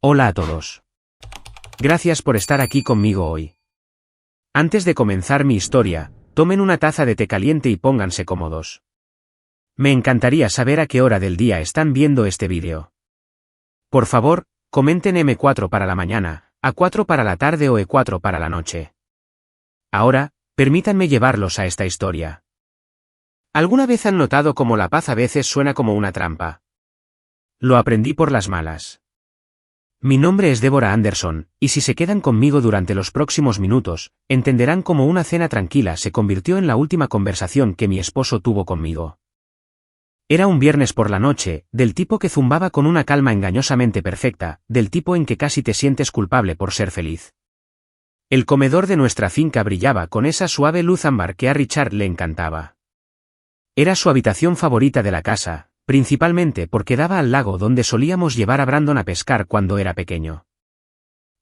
Hola a todos. Gracias por estar aquí conmigo hoy. Antes de comenzar mi historia, tomen una taza de té caliente y pónganse cómodos. Me encantaría saber a qué hora del día están viendo este vídeo. Por favor, comenten M4 para la mañana, A4 para la tarde o E4 para la noche. Ahora, permítanme llevarlos a esta historia. ¿Alguna vez han notado cómo la paz a veces suena como una trampa? Lo aprendí por las malas. Mi nombre es Deborah Anderson, y si se quedan conmigo durante los próximos minutos, entenderán cómo una cena tranquila se convirtió en la última conversación que mi esposo tuvo conmigo. Era un viernes por la noche, del tipo que zumbaba con una calma engañosamente perfecta, del tipo en que casi te sientes culpable por ser feliz. El comedor de nuestra finca brillaba con esa suave luz ámbar que a Richard le encantaba. Era su habitación favorita de la casa, principalmente porque daba al lago donde solíamos llevar a Brandon a pescar cuando era pequeño.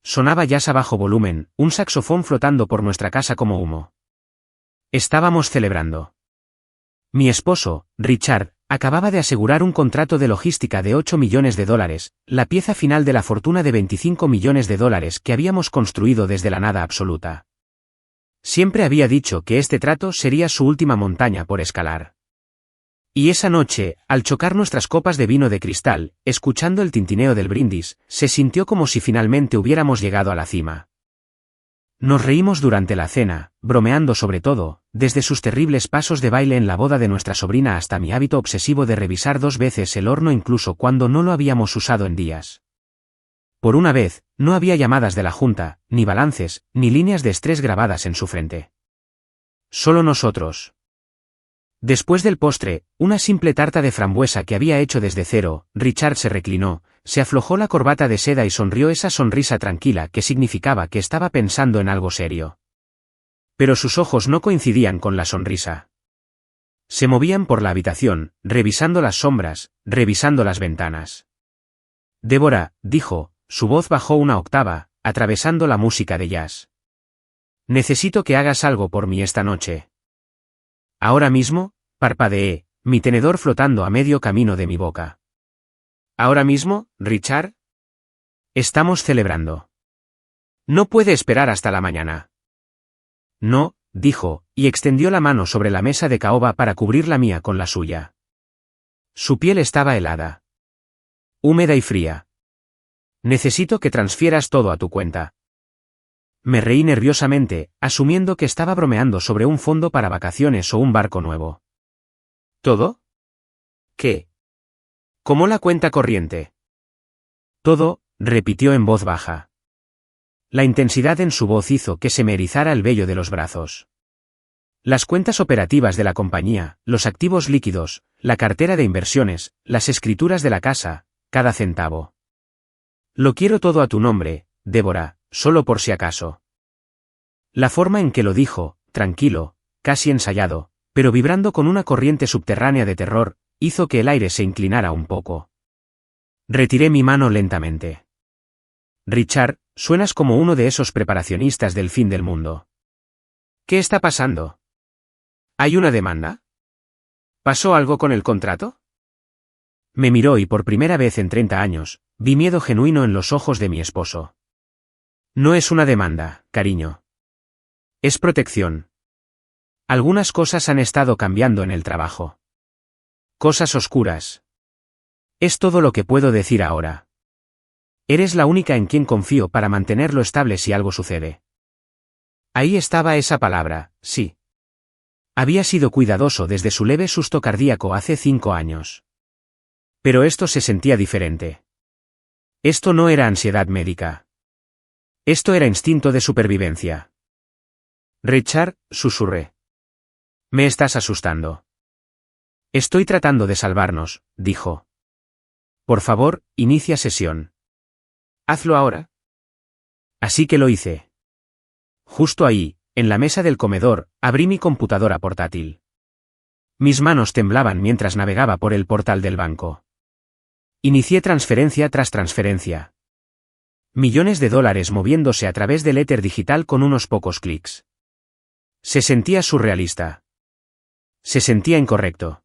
Sonaba jazz a bajo volumen, un saxofón flotando por nuestra casa como humo. Estábamos celebrando. Mi esposo, Richard, acababa de asegurar un contrato de logística de $8 millones, la pieza final de la fortuna de $25 millones que habíamos construido desde la nada absoluta. Siempre había dicho que este trato sería su última montaña por escalar. Y esa noche, al chocar nuestras copas de vino de cristal, escuchando el tintineo del brindis, se sintió como si finalmente hubiéramos llegado a la cima. Nos reímos durante la cena, bromeando sobre todo, desde sus terribles pasos de baile en la boda de nuestra sobrina hasta mi hábito obsesivo de revisar 2 veces el horno incluso cuando no lo habíamos usado en días. Por una vez, no había llamadas de la junta, ni balances, ni líneas de estrés grabadas en su frente. Solo nosotros. Después del postre, una simple tarta de frambuesa que había hecho desde cero, Richard se reclinó, se aflojó la corbata de seda y sonrió esa sonrisa tranquila que significaba que estaba pensando en algo serio. Pero sus ojos no coincidían con la sonrisa. Se movían por la habitación, revisando las sombras, revisando las ventanas. Deborah, dijo, su voz bajó una octava, atravesando la música de jazz. Necesito que hagas algo por mí esta noche. Ahora mismo, parpadeé, mi tenedor flotando a medio camino de mi boca. ¿Ahora mismo, Richard? Estamos celebrando. No puede esperar hasta la mañana. No, dijo, y extendió la mano sobre la mesa de caoba para cubrir la mía con la suya. Su piel estaba helada. Húmeda y fría. Necesito que transfieras todo a tu cuenta. Me reí nerviosamente, asumiendo que estaba bromeando sobre un fondo para vacaciones o un barco nuevo. ¿Todo? ¿Qué? ¿Cómo la cuenta corriente? Todo, repitió en voz baja. La intensidad en su voz hizo que se me erizara el vello de los brazos. Las cuentas operativas de la compañía, los activos líquidos, la cartera de inversiones, las escrituras de la casa, cada centavo. Lo quiero todo a tu nombre, Deborah, solo por si acaso. La forma en que lo dijo, tranquilo, casi ensayado, pero vibrando con una corriente subterránea de terror, hizo que el aire se inclinara un poco. Retiré mi mano lentamente. Richard, suenas como uno de esos preparacionistas del fin del mundo. ¿Qué está pasando? ¿Hay una demanda? ¿Pasó algo con el contrato? Me miró y por primera vez en 30 años, vi miedo genuino en los ojos de mi esposo. No es una demanda, cariño. Es protección. Algunas cosas han estado cambiando en el trabajo. Cosas oscuras. Es todo lo que puedo decir ahora. Eres la única en quien confío para mantenerlo estable si algo sucede. Ahí estaba esa palabra, sí. Había sido cuidadoso desde su leve susto cardíaco hace 5 años. Pero esto se sentía diferente. Esto no era ansiedad médica. Esto era instinto de supervivencia. Richard, susurré. Me estás asustando. Estoy tratando de salvarnos, dijo. Por favor, inicia sesión. Hazlo ahora. Así que lo hice. Justo ahí, en la mesa del comedor, abrí mi computadora portátil. Mis manos temblaban mientras navegaba por el portal del banco. Inicié transferencia tras transferencia. Millones de dólares moviéndose a través del éter digital con unos pocos clics. Se sentía surrealista. Se sentía incorrecto.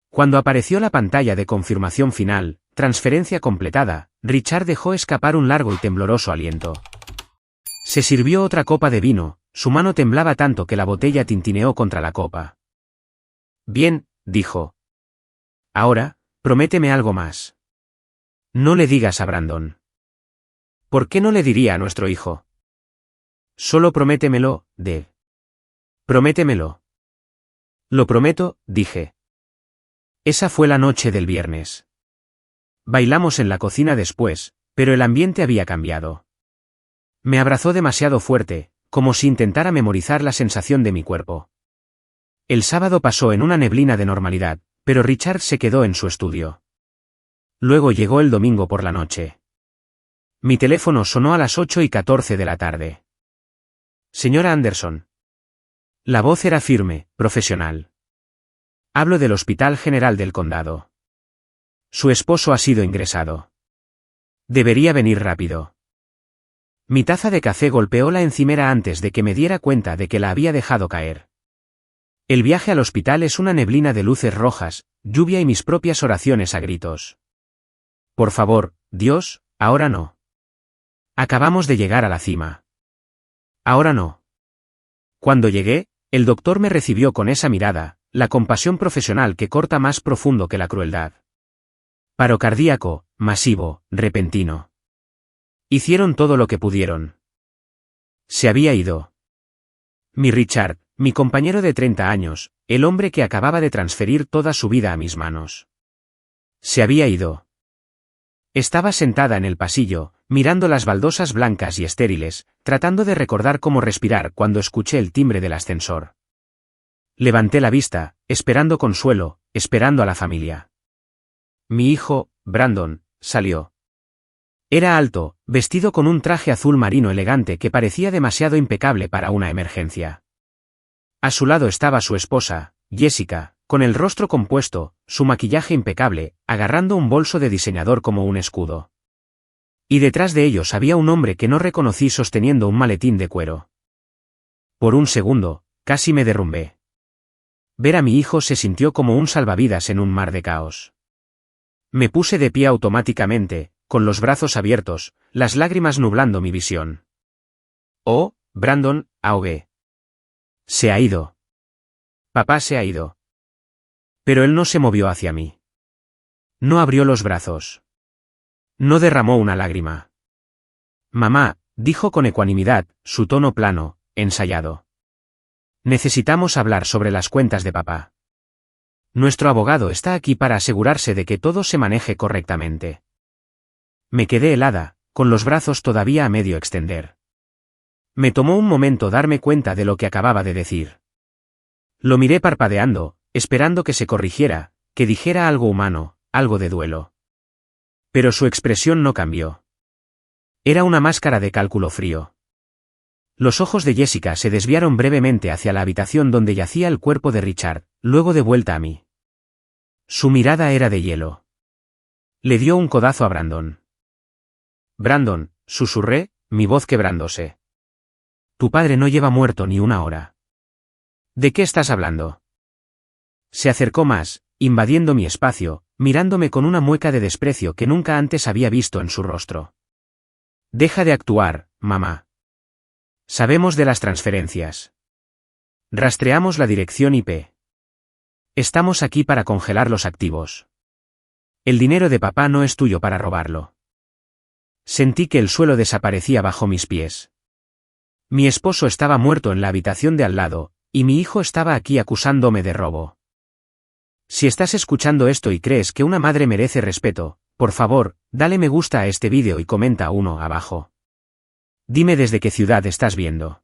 Cuando apareció la pantalla de confirmación final, transferencia completada, Richard dejó escapar un largo y tembloroso aliento. Se sirvió otra copa de vino, su mano temblaba tanto que la botella tintineó contra la copa. Bien, dijo. Ahora, prométeme algo más. No le digas a Brandon. ¿Por qué no le diría a nuestro hijo? Solo prométemelo, Dave. Prométemelo. Lo prometo, dije. Esa fue la noche del viernes. Bailamos en la cocina después, pero el ambiente había cambiado. Me abrazó demasiado fuerte, como si intentara memorizar la sensación de mi cuerpo. El sábado pasó en una neblina de normalidad, pero Richard se quedó en su estudio. Luego llegó el domingo por la noche. Mi teléfono sonó a las 8:14 de la tarde. Señora Anderson. La voz era firme, profesional. Hablo del Hospital General del Condado. Su esposo ha sido ingresado. Debería venir rápido. Mi taza de café golpeó la encimera antes de que me diera cuenta de que la había dejado caer. El viaje al hospital es una neblina de luces rojas, lluvia y mis propias oraciones a gritos. Por favor, Dios, ahora no. Acabamos de llegar a la cima. Ahora no. Cuando llegué, el doctor me recibió con esa mirada, la compasión profesional que corta más profundo que la crueldad. Paro cardíaco, masivo, repentino. Hicieron todo lo que pudieron. Se había ido. Mi Richard, mi compañero de 30 años, el hombre que acababa de transferir toda su vida a mis manos. Se había ido. Estaba sentada en el pasillo, mirando las baldosas blancas y estériles, tratando de recordar cómo respirar cuando escuché el timbre del ascensor. Levanté la vista, esperando consuelo, esperando a la familia. Mi hijo, Brandon, salió. Era alto, vestido con un traje azul marino elegante que parecía demasiado impecable para una emergencia. A su lado estaba su esposa, Jessica, con el rostro compuesto, su maquillaje impecable, agarrando un bolso de diseñador como un escudo. Y detrás de ellos había un hombre que no reconocí sosteniendo un maletín de cuero. Por un segundo, casi me derrumbé. Ver a mi hijo se sintió como un salvavidas en un mar de caos. Me puse de pie automáticamente, con los brazos abiertos, las lágrimas nublando mi visión. Oh, Brandon, ahogué. Se ha ido. Papá se ha ido. Pero él no se movió hacia mí. No abrió los brazos. No derramó una lágrima. Mamá, dijo con ecuanimidad, su tono plano, ensayado. Necesitamos hablar sobre las cuentas de papá. Nuestro abogado está aquí para asegurarse de que todo se maneje correctamente. Me quedé helada, con los brazos todavía a medio extender. Me tomó un momento darme cuenta de lo que acababa de decir. Lo miré parpadeando, esperando que se corrigiera, que dijera algo humano, algo de duelo. Pero su expresión no cambió. Era una máscara de cálculo frío. Los ojos de Jessica se desviaron brevemente hacia la habitación donde yacía el cuerpo de Richard, luego de vuelta a mí. Su mirada era de hielo. Le dio un codazo a Brandon. Brandon, susurré, mi voz quebrándose. Tu padre no lleva muerto ni una hora. ¿De qué estás hablando? Se acercó más, invadiendo mi espacio, mirándome con una mueca de desprecio que nunca antes había visto en su rostro. Deja de actuar, mamá. Sabemos de las transferencias. Rastreamos la dirección IP. Estamos aquí para congelar los activos. El dinero de papá no es tuyo para robarlo. Sentí que el suelo desaparecía bajo mis pies. Mi esposo estaba muerto en la habitación de al lado, y mi hijo estaba aquí acusándome de robo. Si estás escuchando esto y crees que una madre merece respeto, por favor, dale me gusta a este vídeo y comenta uno abajo. Dime desde qué ciudad estás viendo.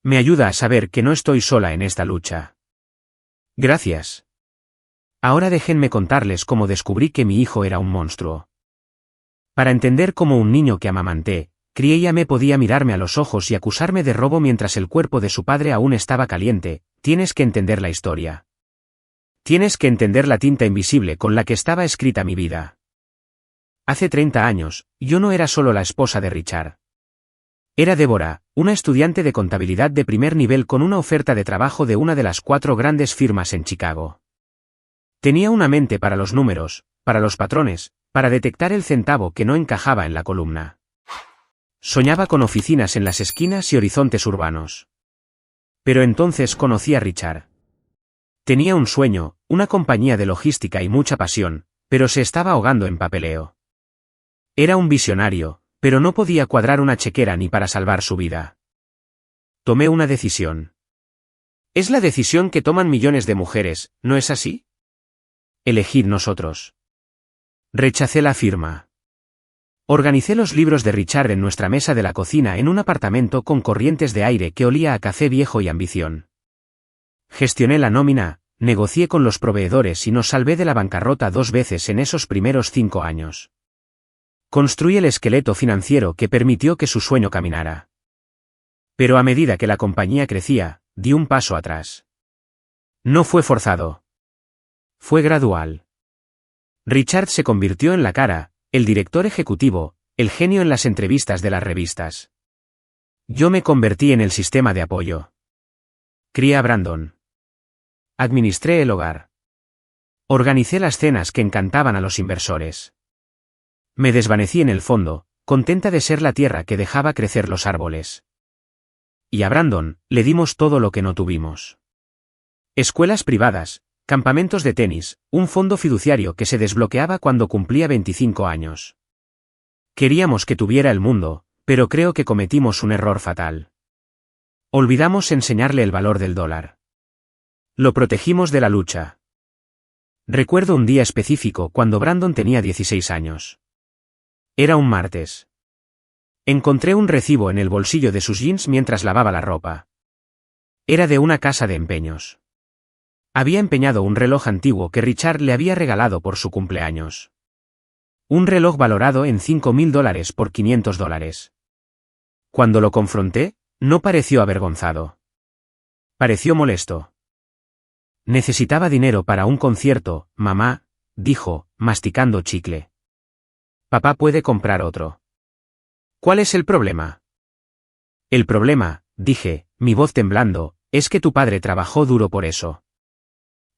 Me ayuda a saber que no estoy sola en esta lucha. Gracias. Ahora déjenme contarles cómo descubrí que mi hijo era un monstruo. Para entender cómo un niño que amamanté, crié me podía mirarme a los ojos y acusarme de robo mientras el cuerpo de su padre aún estaba caliente, tienes que entender la historia. Tienes que entender la tinta invisible con la que estaba escrita mi vida. Hace 30 años, yo no era solo la esposa de Richard. Era Débora, una estudiante de contabilidad de primer nivel con una oferta de trabajo de una de las 4 grandes firmas en Chicago. Tenía una mente para los números, para los patrones, para detectar el centavo que no encajaba en la columna. Soñaba con oficinas en las esquinas y horizontes urbanos. Pero entonces conocí a Richard. Tenía un sueño, una compañía de logística y mucha pasión, pero se estaba ahogando en papeleo. Era un visionario, pero no podía cuadrar una chequera ni para salvar su vida. Tomé una decisión. Es la decisión que toman millones de mujeres, ¿no es así? Elegid nosotros. Rechacé la firma. Organicé los libros de Richard en nuestra mesa de la cocina en un apartamento con corrientes de aire que olía a café viejo y ambición. Gestioné la nómina, negocié con los proveedores y nos salvé de la bancarrota 2 veces en esos primeros 5 años. Construí el esqueleto financiero que permitió que su sueño caminara. Pero a medida que la compañía crecía, di un paso atrás. No fue forzado. Fue gradual. Richard se convirtió en la cara, el director ejecutivo, el genio en las entrevistas de las revistas. Yo me convertí en el sistema de apoyo. Crié a Brandon. Administré el hogar. Organicé las cenas que encantaban a los inversores. Me desvanecí en el fondo, contenta de ser la tierra que dejaba crecer los árboles. Y a Brandon, le dimos todo lo que no tuvimos. Escuelas privadas, campamentos de tenis, un fondo fiduciario que se desbloqueaba cuando cumplía 25 años. Queríamos que tuviera el mundo, pero creo que cometimos un error fatal. Olvidamos enseñarle el valor del dólar. Lo protegimos de la lucha. Recuerdo un día específico cuando Brandon tenía 16 años. Era un martes. Encontré un recibo en el bolsillo de sus jeans mientras lavaba la ropa. Era de una casa de empeños. Había empeñado un reloj antiguo que Richard le había regalado por su cumpleaños. Un reloj valorado en $5.000 por $500. Cuando lo confronté, no pareció avergonzado. Pareció molesto. Necesitaba dinero para un concierto, mamá, dijo, masticando chicle. Papá puede comprar otro. ¿Cuál es el problema? El problema, dije, mi voz temblando, es que tu padre trabajó duro por eso.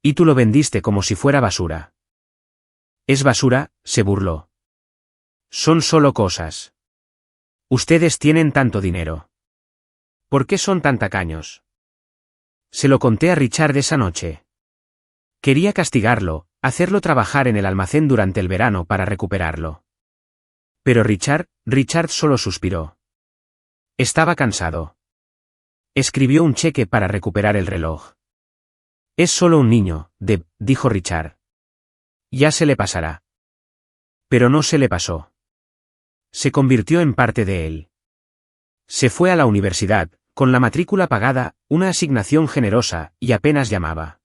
Y tú lo vendiste como si fuera basura. ¿Es basura?, se burló. Son solo cosas. Ustedes tienen tanto dinero. ¿Por qué son tan tacaños? Se lo conté a Richard esa noche. Quería castigarlo, hacerlo trabajar en el almacén durante el verano para recuperarlo. Pero Richard solo suspiró. Estaba cansado. Escribió un cheque para recuperar el reloj. Es solo un niño, Deb, dijo Richard. Ya se le pasará. Pero no se le pasó. Se convirtió en parte de él. Se fue a la universidad, con la matrícula pagada, una asignación generosa, y apenas llamaba.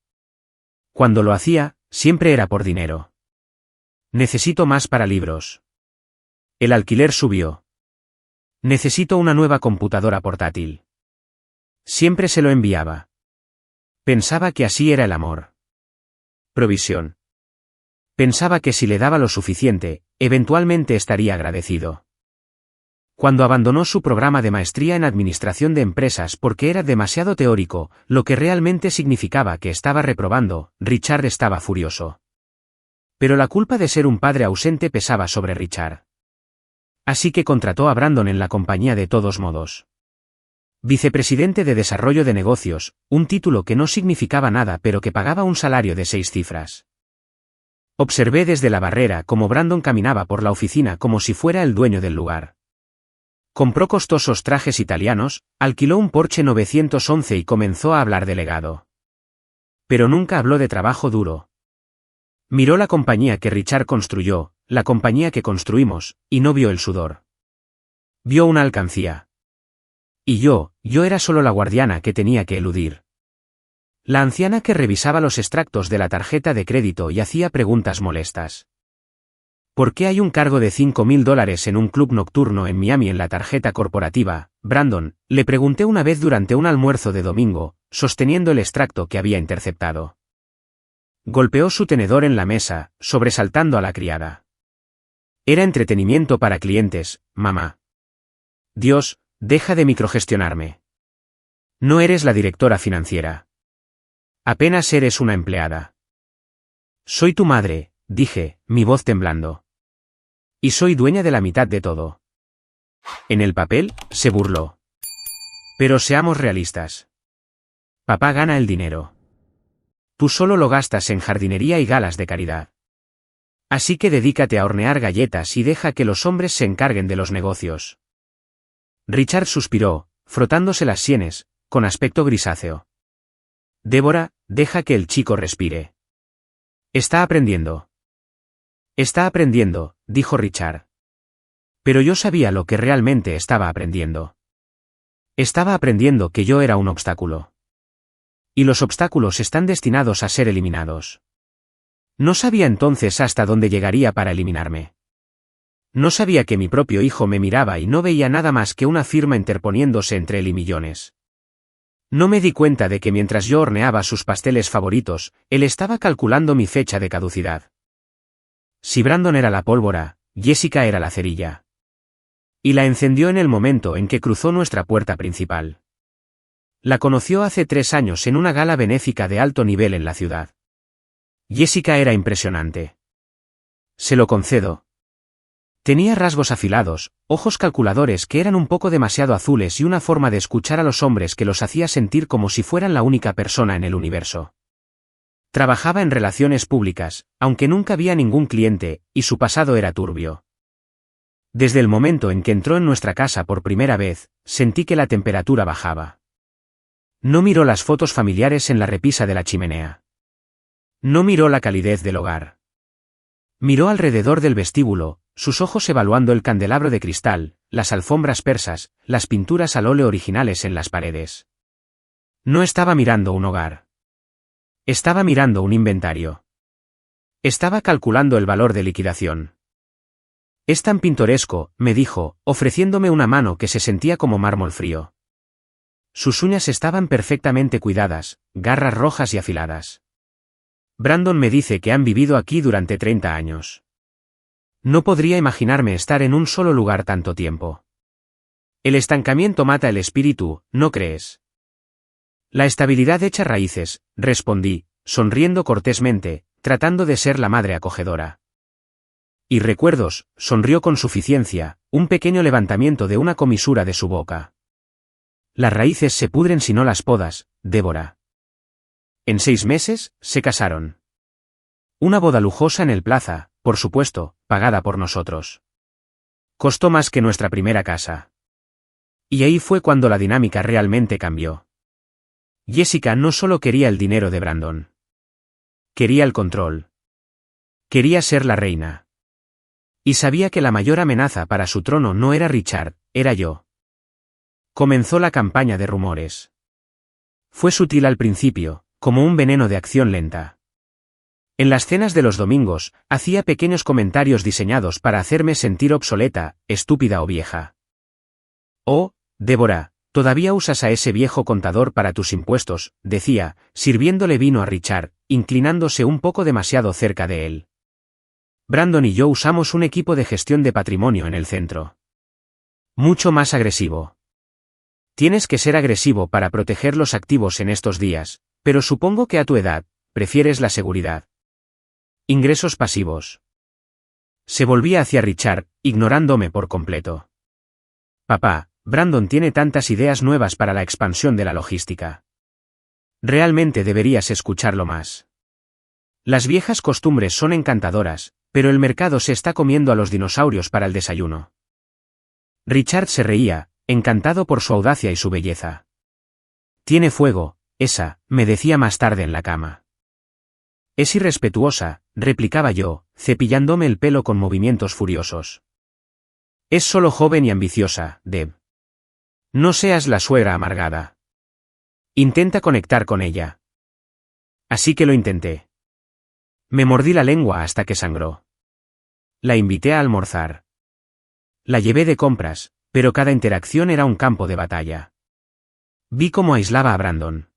Cuando lo hacía, siempre era por dinero. Necesito más para libros. El alquiler subió. Necesito una nueva computadora portátil. Siempre se lo enviaba. Pensaba que así era el amor. Provisión. Pensaba que si le daba lo suficiente, eventualmente estaría agradecido. Cuando abandonó su programa de maestría en administración de empresas porque era demasiado teórico, lo que realmente significaba que estaba reprobando, Richard estaba furioso. Pero la culpa de ser un padre ausente pesaba sobre Richard. Así que contrató a Brandon en la compañía de todos modos. Vicepresidente de Desarrollo de Negocios, un título que no significaba nada pero que pagaba un salario de 6 cifras. Observé desde la barrera cómo Brandon caminaba por la oficina como si fuera el dueño del lugar. Compró costosos trajes italianos, alquiló un Porsche 911 y comenzó a hablar de legado. Pero nunca habló de trabajo duro. Miró la compañía que Richard construyó, la compañía que construimos, y no vio el sudor. Vio una alcancía. Y yo era solo la guardiana que tenía que eludir. La anciana que revisaba los extractos de la tarjeta de crédito y hacía preguntas molestas. ¿Por qué hay un cargo de $5.000 en un club nocturno en Miami en la tarjeta corporativa, Brandon? Le pregunté una vez durante un almuerzo de domingo, sosteniendo el extracto que había interceptado. Golpeó su tenedor en la mesa, sobresaltando a la criada. Era entretenimiento para clientes, mamá. Dios, deja de microgestionarme. No eres la directora financiera. Apenas eres una empleada. Soy tu madre, dije, mi voz temblando. Y soy dueña de la mitad de todo. En el papel, se burló. Pero seamos realistas. Papá gana el dinero. Tú solo lo gastas en jardinería y galas de caridad. Así que dedícate a hornear galletas y deja que los hombres se encarguen de los negocios. Richard suspiró, frotándose las sienes, con aspecto grisáceo. Débora, deja que el chico respire. Está aprendiendo. Está aprendiendo, dijo Richard. Pero yo sabía lo que realmente estaba aprendiendo. Estaba aprendiendo que yo era un obstáculo. Y los obstáculos están destinados a ser eliminados. No sabía entonces hasta dónde llegaría para eliminarme. No sabía que mi propio hijo me miraba y no veía nada más que una firma interponiéndose entre él y millones. No me di cuenta de que mientras yo horneaba sus pasteles favoritos, él estaba calculando mi fecha de caducidad. Si Brandon era la pólvora, Jessica era la cerilla. Y la encendió en el momento en que cruzó nuestra puerta principal. La conoció hace 3 años en una gala benéfica de alto nivel en la ciudad. Jessica era impresionante. Se lo concedo. Tenía rasgos afilados, ojos calculadores que eran un poco demasiado azules y una forma de escuchar a los hombres que los hacía sentir como si fueran la única persona en el universo. Trabajaba en relaciones públicas, aunque nunca había ningún cliente, y su pasado era turbio. Desde el momento en que entró en nuestra casa por primera vez, sentí que la temperatura bajaba. No miró las fotos familiares en la repisa de la chimenea. No miró la calidez del hogar. Miró alrededor del vestíbulo, sus ojos evaluando el candelabro de cristal, las alfombras persas, las pinturas al óleo originales en las paredes. No estaba mirando un hogar. Estaba mirando un inventario. Estaba calculando el valor de liquidación. Es tan pintoresco, me dijo, ofreciéndome una mano que se sentía como mármol frío. Sus uñas estaban perfectamente cuidadas, garras rojas y afiladas. Brandon me dice que han vivido aquí durante 30 años. No podría imaginarme estar en un solo lugar tanto tiempo. El estancamiento mata el espíritu, ¿no crees? La estabilidad echa raíces, respondí, sonriendo cortésmente, tratando de ser la madre acogedora. Y recuerdos, sonrió con suficiencia, un pequeño levantamiento de una comisura de su boca. Las raíces se pudren si no las podas, Débora. En 6 meses, se casaron. Una boda lujosa en el Plaza, por supuesto, pagada por nosotros. Costó más que nuestra primera casa. Y ahí fue cuando la dinámica realmente cambió. Jessica no solo quería el dinero de Brandon. Quería el control. Quería ser la reina. Y sabía que la mayor amenaza para su trono no era Richard, era yo. Comenzó la campaña de rumores. Fue sutil al principio, como un veneno de acción lenta. En las cenas de los domingos, hacía pequeños comentarios diseñados para hacerme sentir obsoleta, estúpida o vieja. Oh, Débora, todavía usas a ese viejo contador para tus impuestos, decía, sirviéndole vino a Richard, inclinándose un poco demasiado cerca de él. Brandon y yo usamos un equipo de gestión de patrimonio en el centro. Mucho más agresivo. Tienes que ser agresivo para proteger los activos en estos días, pero supongo que a tu edad, prefieres la seguridad. Ingresos pasivos. Se volvía hacia Richard, ignorándome por completo. Papá, Brandon tiene tantas ideas nuevas para la expansión de la logística. Realmente deberías escucharlo más. Las viejas costumbres son encantadoras, pero el mercado se está comiendo a los dinosaurios para el desayuno. Richard se reía, encantado por su audacia y su belleza. Tiene fuego, esa, me decía más tarde en la cama. Es irrespetuosa, replicaba yo, cepillándome el pelo con movimientos furiosos. Es solo joven y ambiciosa, Deb. No seas la suegra amargada. Intenta conectar con ella. Así que lo intenté. Me mordí la lengua hasta que sangró. La invité a almorzar. La llevé de compras, pero cada interacción era un campo de batalla. Vi cómo aislaba a Brandon.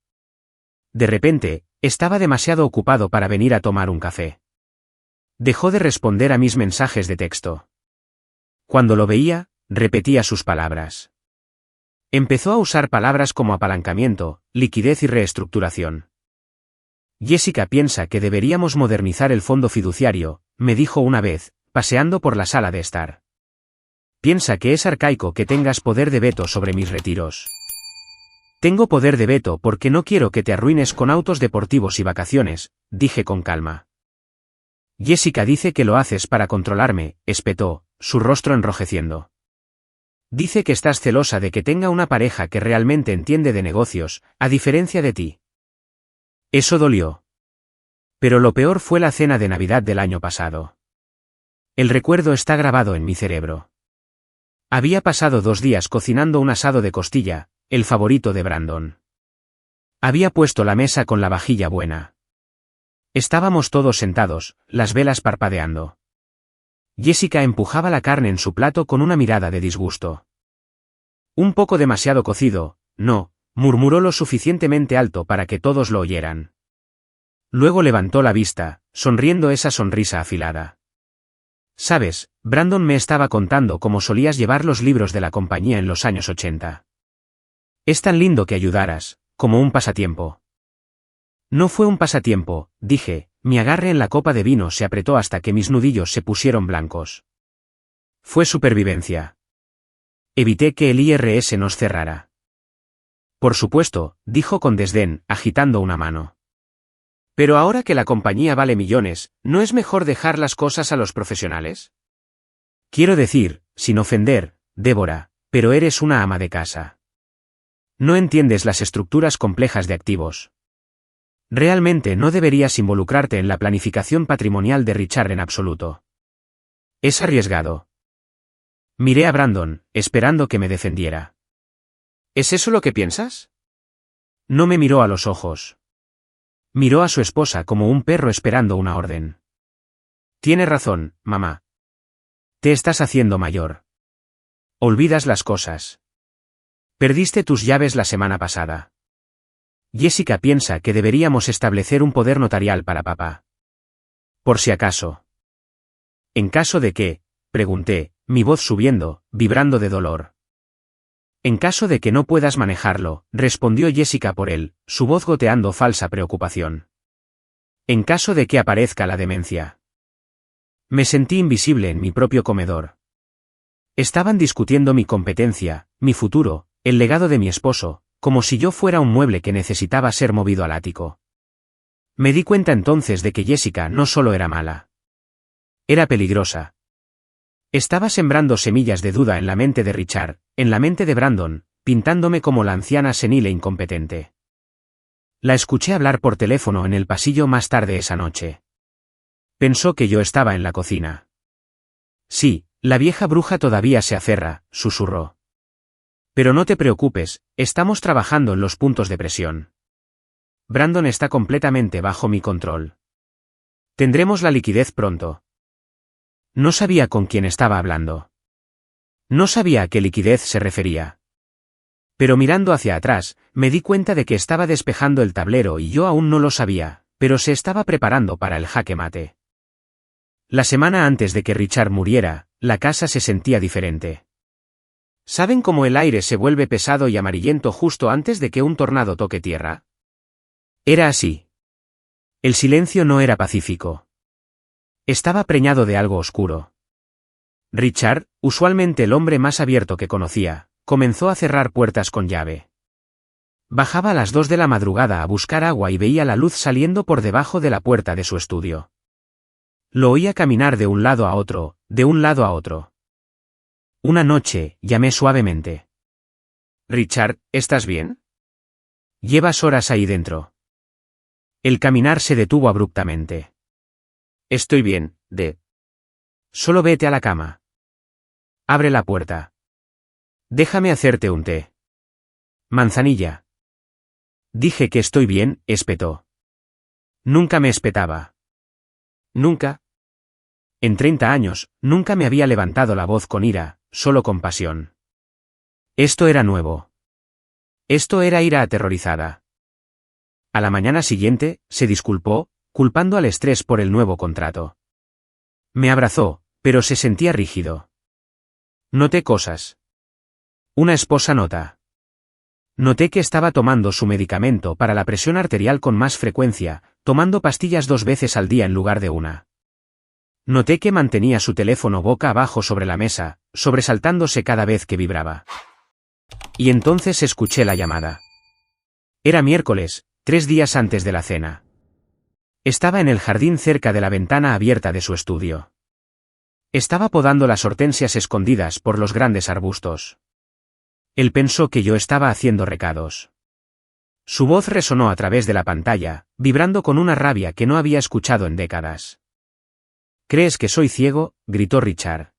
De repente, estaba demasiado ocupado para venir a tomar un café. Dejó de responder a mis mensajes de texto. Cuando lo veía, repetía sus palabras. Empezó a usar palabras como apalancamiento, liquidez y reestructuración. Jessica piensa que deberíamos modernizar el fondo fiduciario, me dijo una vez, paseando por la sala de estar. Piensa que es arcaico que tengas poder de veto sobre mis retiros. Tengo poder de veto porque no quiero que te arruines con autos deportivos y vacaciones, dije con calma. Jessica dice que lo haces para controlarme, espetó, su rostro enrojeciendo. Dice que estás celosa de que tenga una pareja que realmente entiende de negocios, a diferencia de ti. Eso dolió. Pero lo peor fue la cena de Navidad del año pasado. El recuerdo está grabado en mi cerebro. Había pasado 2 días cocinando un asado de costilla, el favorito de Brandon. Había puesto la mesa con la vajilla buena. Estábamos todos sentados, las velas parpadeando. Jessica empujaba la carne en su plato con una mirada de disgusto. Un poco demasiado cocido, no, murmuró lo suficientemente alto para que todos lo oyeran. Luego levantó la vista, sonriendo esa sonrisa afilada. Sabes, Brandon me estaba contando cómo solías llevar los libros de la compañía en los años 80. Es tan lindo que ayudaras, como un pasatiempo. No fue un pasatiempo, dije, mi agarre en la copa de vino se apretó hasta que mis nudillos se pusieron blancos. Fue supervivencia. Evité que el IRS nos cerrara. Por supuesto, dijo con desdén, agitando una mano. Pero ahora que la compañía vale millones, ¿no es mejor dejar las cosas a los profesionales? Quiero decir, sin ofender, Débora, pero eres una ama de casa. No entiendes las estructuras complejas de activos. Realmente no deberías involucrarte en la planificación patrimonial de Richard en absoluto. Es arriesgado. Miré a Brandon, esperando que me defendiera. ¿Es eso lo que piensas? No me miró a los ojos. Miró a su esposa como un perro esperando una orden. Tiene razón, mamá. Te estás haciendo mayor. Olvidas las cosas. Perdiste tus llaves la semana pasada. Jessica piensa que deberíamos establecer un poder notarial para papá. Por si acaso. ¿En caso de qué?, pregunté, mi voz subiendo, vibrando de dolor. En caso de que no puedas manejarlo, respondió Jessica por él, su voz goteando falsa preocupación. En caso de que aparezca la demencia. Me sentí invisible en mi propio comedor. Estaban discutiendo mi competencia, mi futuro, el legado de mi esposo, como si yo fuera un mueble que necesitaba ser movido al ático. Me di cuenta entonces de que Jessica no solo era mala. Era peligrosa. Estaba sembrando semillas de duda en la mente de Richard, en la mente de Brandon, pintándome como la anciana senil e incompetente. La escuché hablar por teléfono en el pasillo más tarde esa noche. Pensó que yo estaba en la cocina. Sí, la vieja bruja todavía se aferra, susurró. Pero no te preocupes, estamos trabajando en los puntos de presión. Brandon está completamente bajo mi control. Tendremos la liquidez pronto. No sabía con quién estaba hablando. No sabía a qué liquidez se refería. Pero mirando hacia atrás, me di cuenta de que estaba despejando el tablero y yo aún no lo sabía, pero se estaba preparando para el jaque mate. La semana antes de que Richard muriera, la casa se sentía diferente. ¿Saben cómo el aire se vuelve pesado y amarillento justo antes de que un tornado toque tierra? Era así. El silencio no era pacífico. Estaba preñado de algo oscuro. Richard, usualmente el hombre más abierto que conocía, comenzó a cerrar puertas con llave. Bajaba a las 2 de la madrugada a buscar agua y veía la luz saliendo por debajo de la puerta de su estudio. Lo oía caminar de un lado a otro, de un lado a otro. Una noche, llamé suavemente. Richard, ¿estás bien? Llevas horas ahí dentro. El caminar se detuvo abruptamente. Estoy bien, Deb. Solo vete a la cama. Abre la puerta. Déjame hacerte un té. Manzanilla. Dije que estoy bien, espetó. Nunca me espetaba. Nunca. En 30 años, nunca me había levantado la voz con ira, solo con pasión. Esto era nuevo. Esto era ira aterrorizada. A la mañana siguiente, se disculpó, culpando al estrés por el nuevo contrato. Me abrazó, pero se sentía rígido. Noté cosas. Una esposa nota. Noté que estaba tomando su medicamento para la presión arterial con más frecuencia, tomando pastillas 2 veces al día en lugar de una. Noté que mantenía su teléfono boca abajo sobre la mesa, sobresaltándose cada vez que vibraba. Y entonces escuché la llamada. Era miércoles, 3 días antes de la cena. Estaba en el jardín cerca de la ventana abierta de su estudio. Estaba podando las hortensias escondidas por los grandes arbustos. Él pensó que yo estaba haciendo recados. Su voz resonó a través de la pantalla, vibrando con una rabia que no había escuchado en décadas. ¿Crees que soy ciego?, gritó Richard.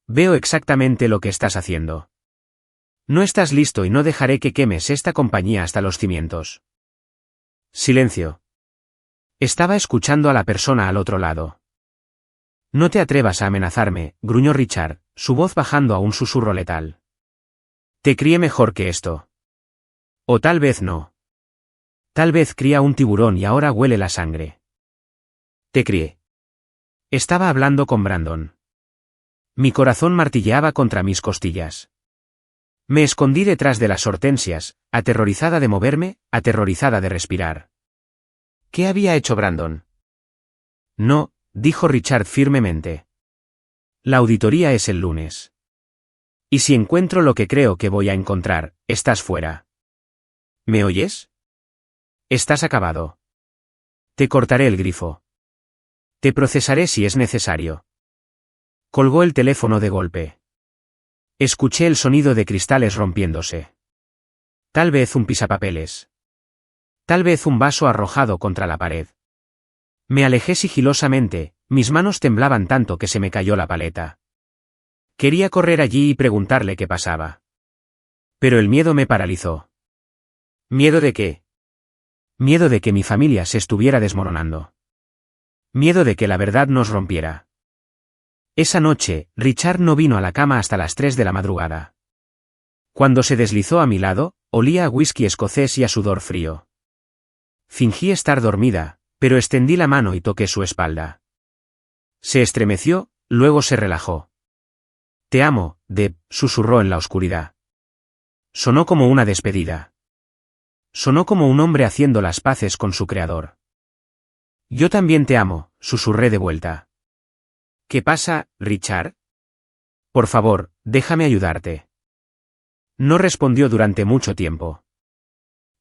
Veo exactamente lo que estás haciendo. No estás listo y no dejaré que quemes esta compañía hasta los cimientos. Silencio. Estaba escuchando a la persona al otro lado. No te atrevas a amenazarme, gruñó Richard, su voz bajando a un susurro letal. Te crié mejor que esto. O tal vez no. Tal vez cría un tiburón y ahora huele la sangre. Te crié. Estaba hablando con Brandon. Mi corazón martilleaba contra mis costillas. Me escondí detrás de las hortensias, aterrorizada de moverme, aterrorizada de respirar. ¿Qué había hecho Brandon? No, dijo Richard firmemente. La auditoría es el lunes. Y si encuentro lo que creo que voy a encontrar, estás fuera. ¿Me oyes? Estás acabado. Te cortaré el grifo. Te procesaré si es necesario. Colgó el teléfono de golpe. Escuché el sonido de cristales rompiéndose. Tal vez un pisapapeles. Tal vez un vaso arrojado contra la pared. Me alejé sigilosamente, mis manos temblaban tanto que se me cayó la paleta. Quería correr allí y preguntarle qué pasaba. Pero el miedo me paralizó. ¿Miedo de qué? Miedo de que mi familia se estuviera desmoronando. Miedo de que la verdad nos rompiera. Esa noche, Richard no vino a la cama hasta las 3 de la madrugada. Cuando se deslizó a mi lado, olía a whisky escocés y a sudor frío. Fingí estar dormida, pero extendí la mano y toqué su espalda. Se estremeció, luego se relajó. Te amo, Deb, susurró en la oscuridad. Sonó como una despedida. Sonó como un hombre haciendo las paces con su creador. Yo también te amo, susurré de vuelta. ¿Qué pasa, Richard? Por favor, déjame ayudarte. No respondió durante mucho tiempo.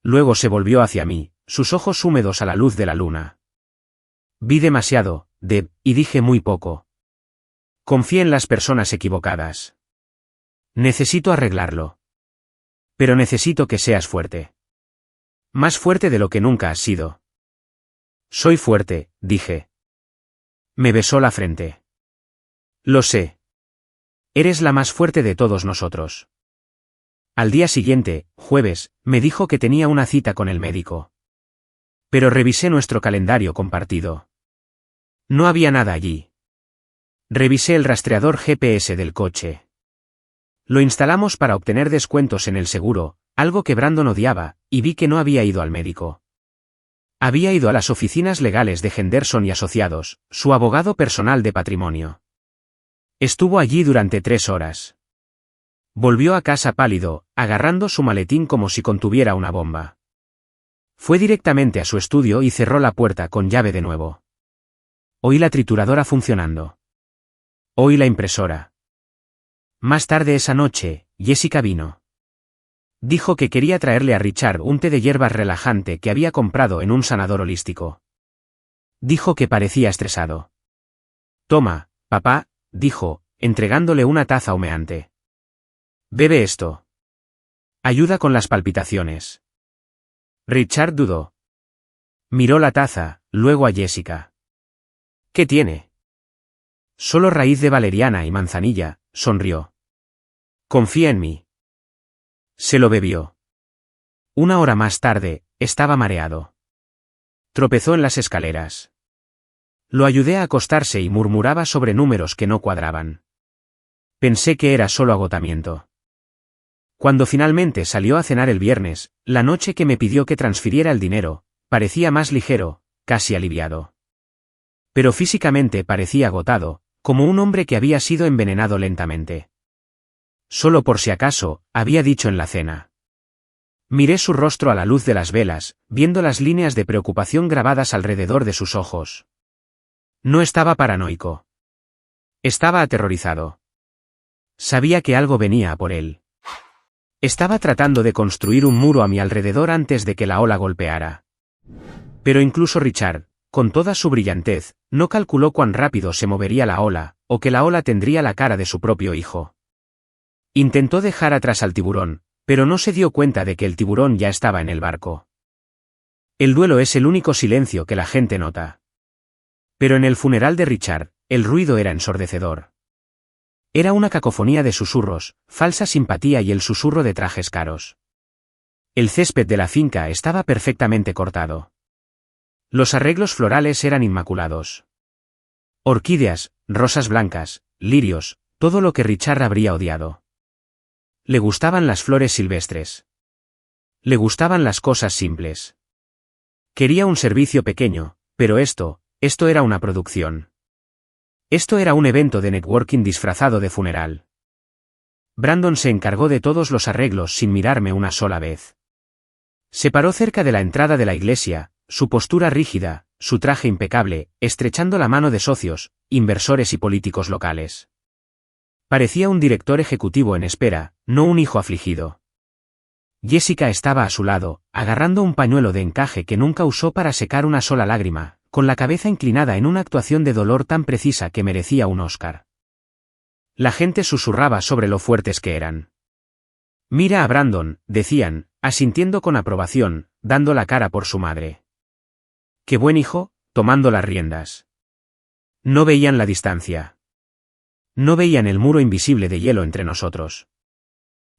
Luego se volvió hacia mí, sus ojos húmedos a la luz de la luna. Vi demasiado, Deb, y dije muy poco. Confié en las personas equivocadas. Necesito arreglarlo. Pero necesito que seas fuerte. Más fuerte de lo que nunca has sido. Soy fuerte, dije. Me besó la frente. Lo sé. Eres la más fuerte de todos nosotros. Al día siguiente, jueves, me dijo que tenía una cita con el médico. Pero revisé nuestro calendario compartido. No había nada allí. Revisé el rastreador GPS del coche. Lo instalamos para obtener descuentos en el seguro, algo que Brandon odiaba, y vi que no había ido al médico. Había ido a las oficinas legales de Henderson y Asociados, su abogado personal de patrimonio. Estuvo allí durante 3 horas. Volvió a casa pálido, agarrando su maletín como si contuviera una bomba. Fue directamente a su estudio y cerró la puerta con llave de nuevo. Oí la trituradora funcionando. Oí la impresora. Más tarde esa noche, Jessica vino. Dijo que quería traerle a Richard un té de hierbas relajante que había comprado en un sanador holístico. Dijo que parecía estresado. Toma, papá, dijo, entregándole una taza humeante. Bebe esto. Ayuda con las palpitaciones. Richard dudó. Miró la taza, luego a Jessica. ¿Qué tiene? Solo raíz de valeriana y manzanilla, sonrió. Confía en mí. Se lo bebió. 1 hora más tarde, estaba mareado. Tropezó en las escaleras. Lo ayudé a acostarse y murmuraba sobre números que no cuadraban. Pensé que era solo agotamiento. Cuando finalmente salió a cenar el viernes, la noche que me pidió que transfiriera el dinero, parecía más ligero, casi aliviado. Pero físicamente parecía agotado, como un hombre que había sido envenenado lentamente. Solo por si acaso, había dicho en la cena. Miré su rostro a la luz de las velas, viendo las líneas de preocupación grabadas alrededor de sus ojos. No estaba paranoico. Estaba aterrorizado. Sabía que algo venía a por él. Estaba tratando de construir un muro a mi alrededor antes de que la ola golpeara. Pero incluso Richard, con toda su brillantez, no calculó cuán rápido se movería la ola, o que la ola tendría la cara de su propio hijo. Intentó dejar atrás al tiburón, pero no se dio cuenta de que el tiburón ya estaba en el barco. El duelo es el único silencio que la gente nota. Pero en el funeral de Richard, el ruido era ensordecedor. Era una cacofonía de susurros, falsa simpatía y el susurro de trajes caros. El césped de la finca estaba perfectamente cortado. Los arreglos florales eran inmaculados. Orquídeas, rosas blancas, lirios, todo lo que Richard habría odiado. Le gustaban las flores silvestres. Le gustaban las cosas simples. Quería un servicio pequeño, pero esto era una producción. Esto era un evento de networking disfrazado de funeral. Brandon se encargó de todos los arreglos sin mirarme una sola vez. Se paró cerca de la entrada de la iglesia, su postura rígida, su traje impecable, estrechando la mano de socios, inversores y políticos locales. Parecía un director ejecutivo en espera, no un hijo afligido. Jessica estaba a su lado, agarrando un pañuelo de encaje que nunca usó para secar una sola lágrima, con la cabeza inclinada en una actuación de dolor tan precisa que merecía un Oscar. La gente susurraba sobre lo fuertes que eran. Mira a Brandon, decían, asintiendo con aprobación, dando la cara por su madre. Qué buen hijo, tomando las riendas. No veían la distancia. No veían el muro invisible de hielo entre nosotros.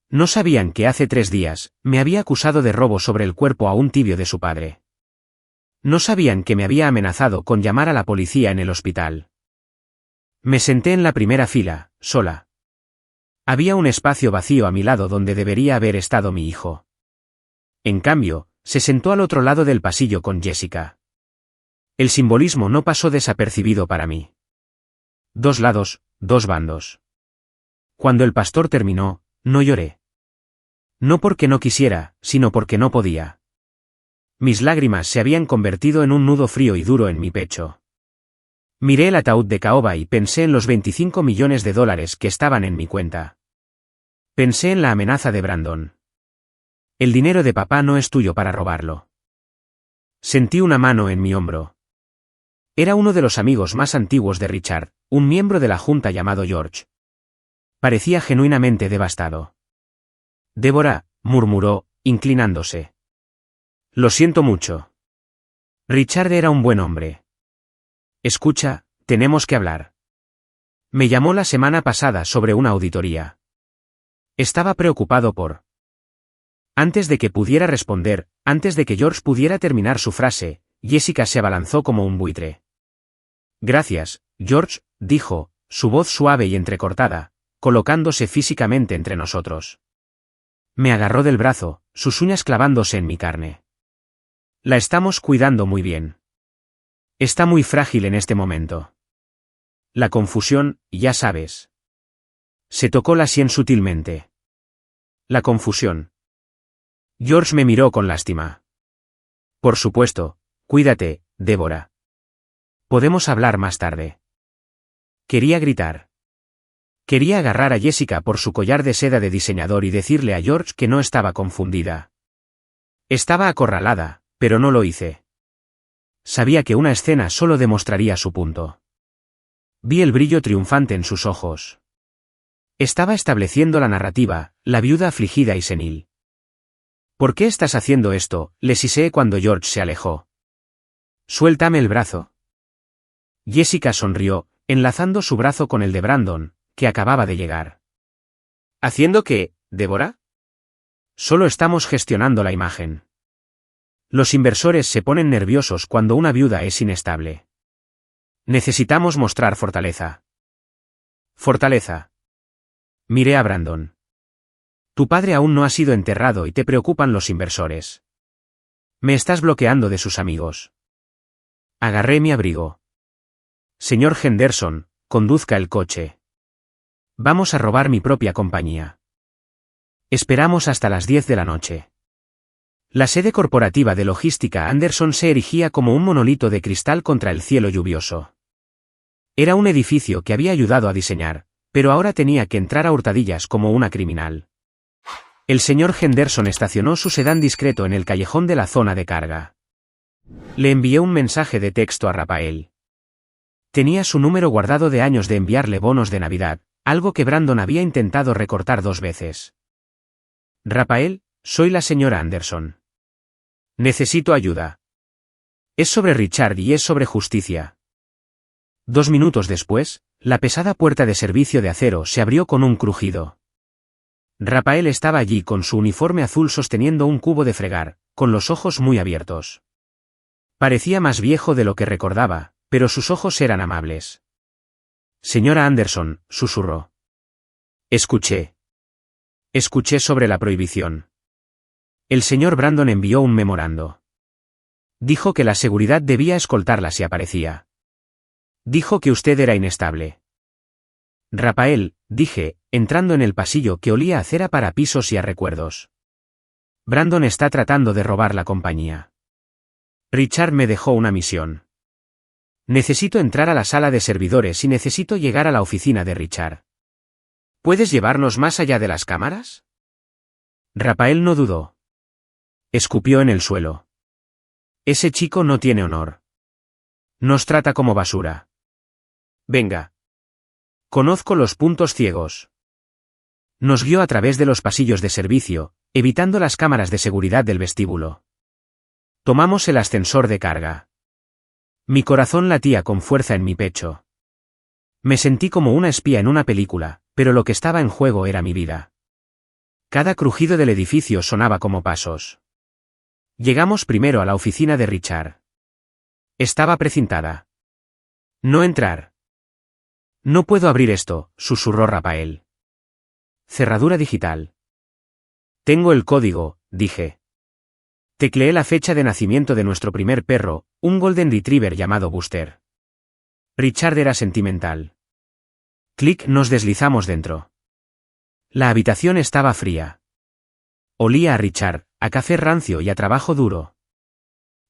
No sabían que hace 3 días, me había acusado de robo sobre el cuerpo aún tibio de su padre. No sabían que me había amenazado con llamar a la policía en el hospital. Me senté en la primera fila, sola. Había un espacio vacío a mi lado donde debería haber estado mi hijo. En cambio, se sentó al otro lado del pasillo con Jessica. El simbolismo no pasó desapercibido para mí. 2 lados, 2 bandos. Cuando el pastor terminó, no lloré. No porque no quisiera, sino porque no podía. Mis lágrimas se habían convertido en un nudo frío y duro en mi pecho. Miré el ataúd de caoba y pensé en los $25 millones que estaban en mi cuenta. Pensé en la amenaza de Brandon. El dinero de papá no es tuyo para robarlo. Sentí una mano en mi hombro. Era uno de los amigos más antiguos de Richard, un miembro de la junta llamado George. Parecía genuinamente devastado. Débora, murmuró, inclinándose. Lo siento mucho. Richard era un buen hombre. Escucha, tenemos que hablar. Me llamó la semana pasada sobre una auditoría. Estaba preocupado por... Antes de que pudiera responder, antes de que George pudiera terminar su frase, Jessica se abalanzó como un buitre. Gracias, George, dijo, su voz suave y entrecortada, colocándose físicamente entre nosotros. Me agarró del brazo, sus uñas clavándose en mi carne. La estamos cuidando muy bien. Está muy frágil en este momento. La confusión, ya sabes. Se tocó la sien sutilmente. La confusión. George me miró con lástima. Por supuesto, cuídate, Débora. Podemos hablar más tarde. Quería gritar. Quería agarrar a Jessica por su collar de seda de diseñador y decirle a George que no estaba confundida. Estaba acorralada, pero no lo hice. Sabía que una escena solo demostraría su punto. Vi el brillo triunfante en sus ojos. Estaba estableciendo la narrativa, la viuda afligida y senil. ¿Por qué estás haciendo esto?, le siseé cuando George se alejó. Suéltame el brazo. Jessica sonrió, enlazando su brazo con el de Brandon, que acababa de llegar. ¿Haciendo qué, Débora? Solo estamos gestionando la imagen. Los inversores se ponen nerviosos cuando una viuda es inestable. Necesitamos mostrar fortaleza. Fortaleza. Miré a Brandon. Tu padre aún no ha sido enterrado y te preocupan los inversores. Me estás bloqueando de sus amigos. Agarré mi abrigo. Señor Henderson, conduzca el coche. Vamos a robar mi propia compañía. Esperamos hasta las 10 de la noche. La sede corporativa de logística Anderson se erigía como un monolito de cristal contra el cielo lluvioso. Era un edificio que había ayudado a diseñar, pero ahora tenía que entrar a hurtadillas como una criminal. El señor Henderson estacionó su sedán discreto en el callejón de la zona de carga. Le envié un mensaje de texto a Rafael. Tenía su número guardado de años de enviarle bonos de Navidad, algo que Brandon había intentado recortar 2 veces. Rafael, soy la señora Anderson. Necesito ayuda. Es sobre Richard y es sobre justicia. 2 minutos después, la pesada puerta de servicio de acero se abrió con un crujido. Rafael estaba allí con su uniforme azul sosteniendo un cubo de fregar, con los ojos muy abiertos. Parecía más viejo de lo que recordaba, pero sus ojos eran amables. Señora Anderson, susurró. Escuché. Escuché sobre la prohibición. El señor Brandon envió un memorando. Dijo que la seguridad debía escoltarla si aparecía. Dijo que usted era inestable. Rafael, dije, entrando en el pasillo que olía a cera para pisos y a recuerdos. Brandon está tratando de robar la compañía. Richard me dejó una misión. Necesito entrar a la sala de servidores y necesito llegar a la oficina de Richard. ¿Puedes llevarnos más allá de las cámaras? Rafael no dudó. Escupió en el suelo. Ese chico no tiene honor. Nos trata como basura. Venga. Conozco los puntos ciegos. Nos guió a través de los pasillos de servicio, evitando las cámaras de seguridad del vestíbulo. Tomamos el ascensor de carga. Mi corazón latía con fuerza en mi pecho. Me sentí como una espía en una película, pero lo que estaba en juego era mi vida. Cada crujido del edificio sonaba como pasos. Llegamos primero a la oficina de Richard. Estaba precintada. No entrar. No puedo abrir esto, susurró Rafael. Cerradura digital. Tengo el código, dije. Tecleé la fecha de nacimiento de nuestro primer perro, un golden retriever llamado Buster. Richard era sentimental. Clic, nos deslizamos dentro. La habitación estaba fría. Olía a Richard, a café rancio y a trabajo duro.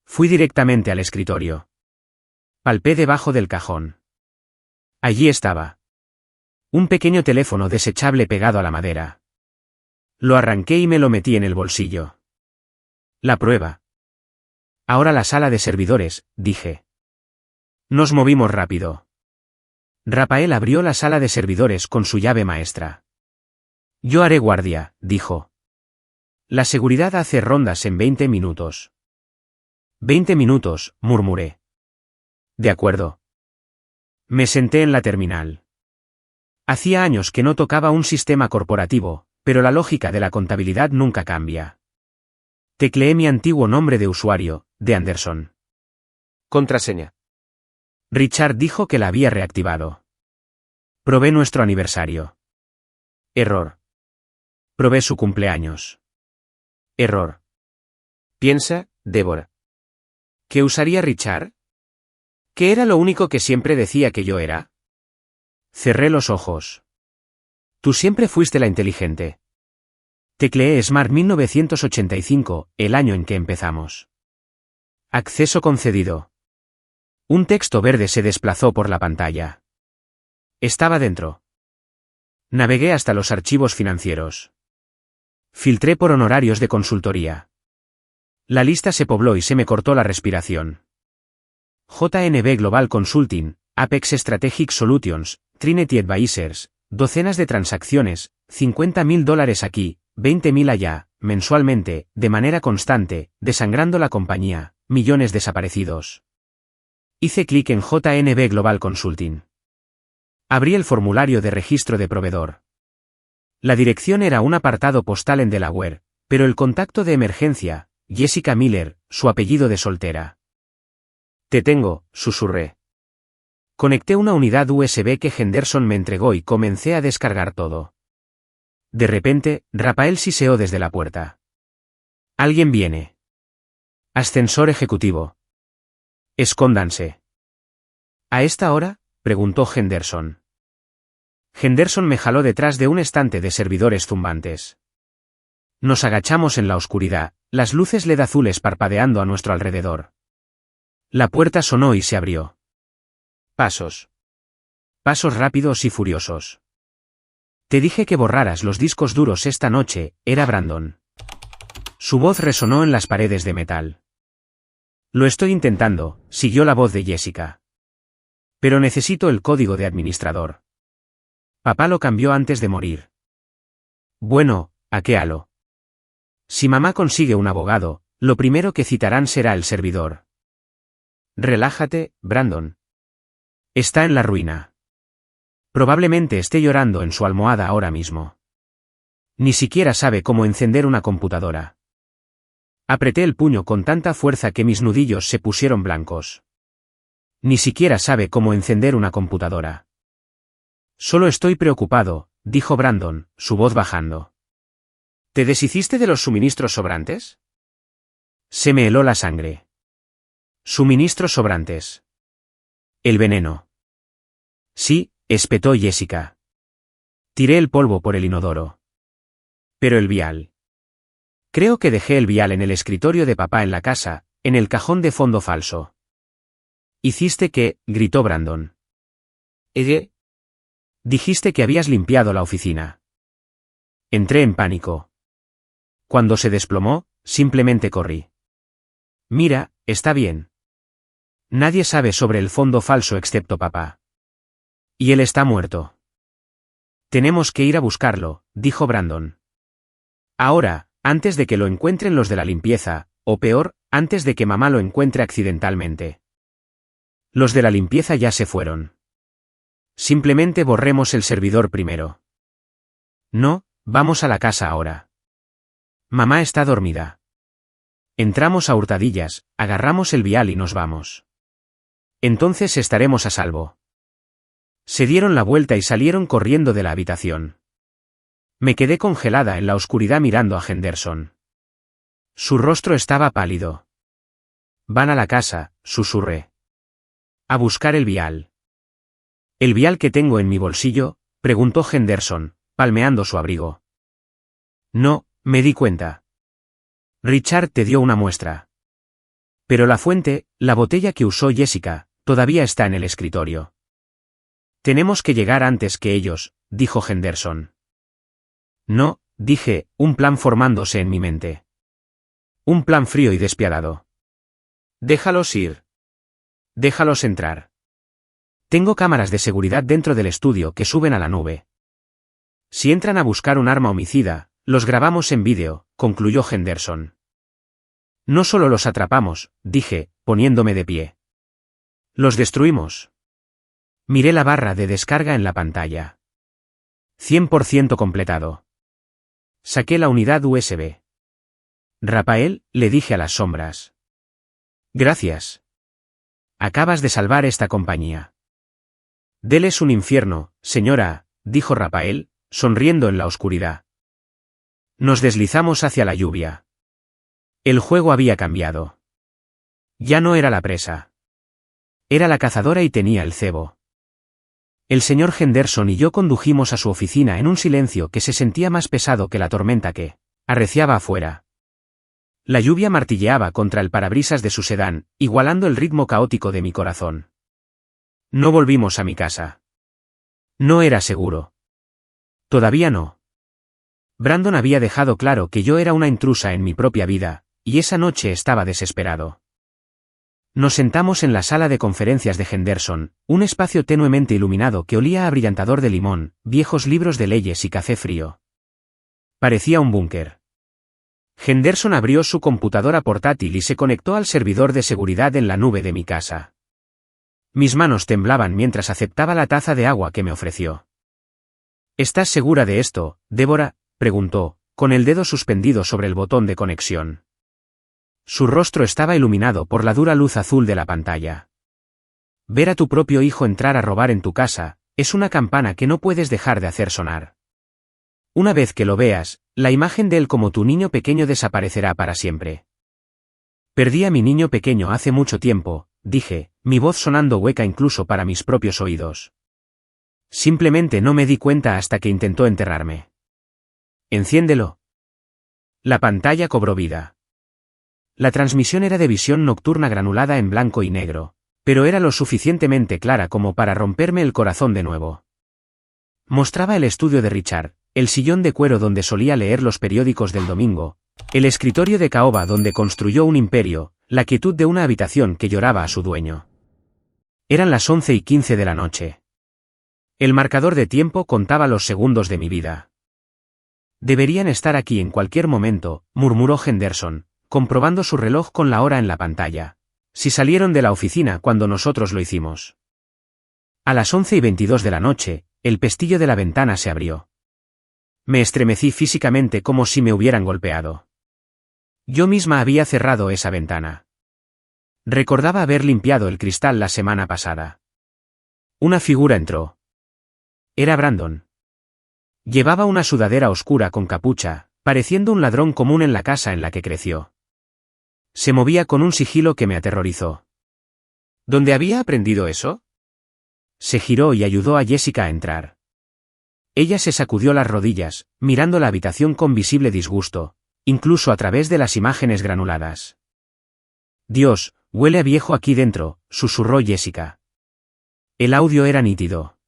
Fui directamente al escritorio. Palpé debajo del cajón. Allí estaba. Un pequeño teléfono desechable pegado a la madera. Lo arranqué y me lo metí en el bolsillo. La prueba. Ahora la sala de servidores, dije. Nos movimos rápido. Rafael abrió la sala de servidores con su llave maestra. Yo haré guardia, dijo. La seguridad hace rondas en 20 minutos. 20 minutos, murmuré. De acuerdo. Me senté en la terminal. Hacía años que no tocaba un sistema corporativo, pero la lógica de la contabilidad nunca cambia. Tecleé mi antiguo nombre de usuario, de Anderson. Contraseña. Richard dijo que la había reactivado. Probé nuestro aniversario. Error. Probé su cumpleaños. Error. Piensa, Débora. ¿Qué usaría Richard? ¿Qué era lo único que siempre decía que yo era? Cerré los ojos. Tú siempre fuiste la inteligente. Tecleé Smart 1985, el año en que empezamos. Acceso concedido. Un texto verde se desplazó por la pantalla. Estaba dentro. Navegué hasta los archivos financieros. Filtré por honorarios de consultoría. La lista se pobló y se me cortó la respiración. JNB Global Consulting, Apex Strategic Solutions, Trinity Advisors, docenas de transacciones, $50.000 aquí, 20.000 allá, mensualmente, de manera constante, desangrando la compañía, millones desaparecidos. Hice clic en JNB Global Consulting. Abrí el formulario de registro de proveedor. La dirección era un apartado postal en Delaware, pero el contacto de emergencia, Jessica Miller, su apellido de soltera. Te tengo, susurré. Conecté una unidad USB que Henderson me entregó y comencé a descargar todo. De repente, Rafael siseó desde la puerta. Alguien viene. Ascensor ejecutivo. Escóndanse. ¿A esta hora? Preguntó Henderson. Henderson me jaló detrás de un estante de servidores zumbantes. Nos agachamos en la oscuridad, las luces LED azules parpadeando a nuestro alrededor. La puerta sonó y se abrió. Pasos. pasos rápidos y furiosos. Te dije que borraras los discos duros esta noche, era Brandon. Su voz resonó en las paredes de metal. Lo estoy intentando, siguió la voz de Jessica. Pero necesito el código de administrador. Papá lo cambió antes de morir. Bueno, hackealo. Si mamá consigue un abogado, lo primero que citarán será el servidor. Relájate, Brandon. Está en la ruina. Probablemente esté llorando en su almohada ahora mismo. Ni siquiera sabe cómo encender una computadora. Apreté el puño con tanta fuerza que mis nudillos se pusieron blancos. Ni siquiera sabe cómo encender una computadora. Solo estoy preocupado, dijo Brandon, su voz bajando. ¿Te deshiciste de los suministros sobrantes? Se me heló la sangre. Suministros sobrantes. El veneno. Sí, espetó Jessica. Tiré el polvo por el inodoro. Pero el vial. Creo que dejé el vial en el escritorio de papá en la casa, en el cajón de fondo falso. ¿Hiciste qué? Gritó Brandon. Dijiste que habías limpiado la oficina. Entré en pánico. Cuando se desplomó, simplemente corrí. Mira, está bien. Nadie sabe sobre el fondo falso excepto papá. Y él está muerto. Tenemos que ir a buscarlo, dijo Brandon. Ahora, antes de que lo encuentren los de la limpieza, o peor, antes de que mamá lo encuentre accidentalmente. Los de la limpieza ya se fueron. Simplemente borremos el servidor primero. No, vamos a la casa ahora. Mamá está dormida. Entramos a hurtadillas, agarramos el vial y nos vamos. Entonces estaremos a salvo. Se dieron la vuelta y salieron corriendo de la habitación. Me quedé congelada en la oscuridad mirando a Henderson. Su rostro estaba pálido. Van a la casa, susurré. A buscar el vial. ¿El vial que tengo en mi bolsillo? Preguntó Henderson, palmeando su abrigo. No, me di cuenta. Richard te dio una muestra. Pero la fuente, la botella que usó Jessica, todavía está en el escritorio. Tenemos que llegar antes que ellos, dijo Henderson. No, dije, un plan formándose en mi mente. Un plan frío y despiadado. Déjalos ir. Déjalos entrar. Tengo cámaras de seguridad dentro del estudio que suben a la nube. Si entran a buscar un arma homicida, los grabamos en vídeo, concluyó Henderson. No solo los atrapamos, dije, poniéndome de pie. Los destruimos. Miré la barra de descarga en la pantalla. 100% completado. Saqué la unidad USB. Rafael, le dije a las sombras. Gracias. Acabas de salvar esta compañía. Deles un infierno, señora, dijo Rafael, sonriendo en la oscuridad. Nos deslizamos hacia la lluvia. El juego había cambiado. Ya no era la presa. Era la cazadora y tenía el cebo. El señor Henderson y yo condujimos a su oficina en un silencio que se sentía más pesado que la tormenta que arreciaba afuera. La lluvia martilleaba contra el parabrisas de su sedán, igualando el ritmo caótico de mi corazón. No volvimos a mi casa. No era seguro. Todavía no. Brandon había dejado claro que yo era una intrusa en mi propia vida, y esa noche estaba desesperado. Nos sentamos en la sala de conferencias de Henderson, un espacio tenuemente iluminado que olía a brillantador de limón, viejos libros de leyes y café frío. Parecía un búnker. Henderson abrió su computadora portátil y se conectó al servidor de seguridad en la nube de mi casa. Mis manos temblaban mientras aceptaba la taza de agua que me ofreció. ¿Estás segura de esto, Débora?, preguntó, con el dedo suspendido sobre el botón de conexión. Su rostro estaba iluminado por la dura luz azul de la pantalla. Ver a tu propio hijo entrar a robar en tu casa, es una campana que no puedes dejar de hacer sonar. Una vez que lo veas, la imagen de él como tu niño pequeño desaparecerá para siempre. Perdí a mi niño pequeño hace mucho tiempo, dije, mi voz sonando hueca incluso para mis propios oídos. Simplemente no me di cuenta hasta que intentó enterrarme. Enciéndelo. La pantalla cobró vida. La transmisión era de visión nocturna granulada en blanco y negro, Pero era lo suficientemente clara como para romperme el corazón de nuevo. Mostraba el estudio de Richard, el sillón de cuero donde solía leer los periódicos del domingo, el escritorio de caoba donde construyó un imperio, la quietud de una habitación que lloraba a su dueño. Eran las 11:15 de la noche. El marcador de tiempo contaba los segundos de mi vida. Deberían estar aquí en cualquier momento, murmuró Henderson, comprobando su reloj con la hora en la pantalla. Si salieron de la oficina cuando nosotros lo hicimos. A las 11:22 de la noche, el pestillo de la ventana se abrió. Me estremecí físicamente como si me hubieran golpeado. Yo misma había cerrado esa ventana. Recordaba haber limpiado el cristal la semana pasada. Una figura entró. Era Brandon. Llevaba una sudadera oscura con capucha, pareciendo un ladrón común en la casa en la que creció. Se movía con un sigilo que me aterrorizó. ¿Dónde había aprendido eso? Se giró y ayudó a Jessica a entrar. Ella se sacudió las rodillas, mirando la habitación con visible disgusto, incluso a través de las imágenes granuladas. Dios, huele a viejo aquí dentro, susurró Jessica. El audio era nítido.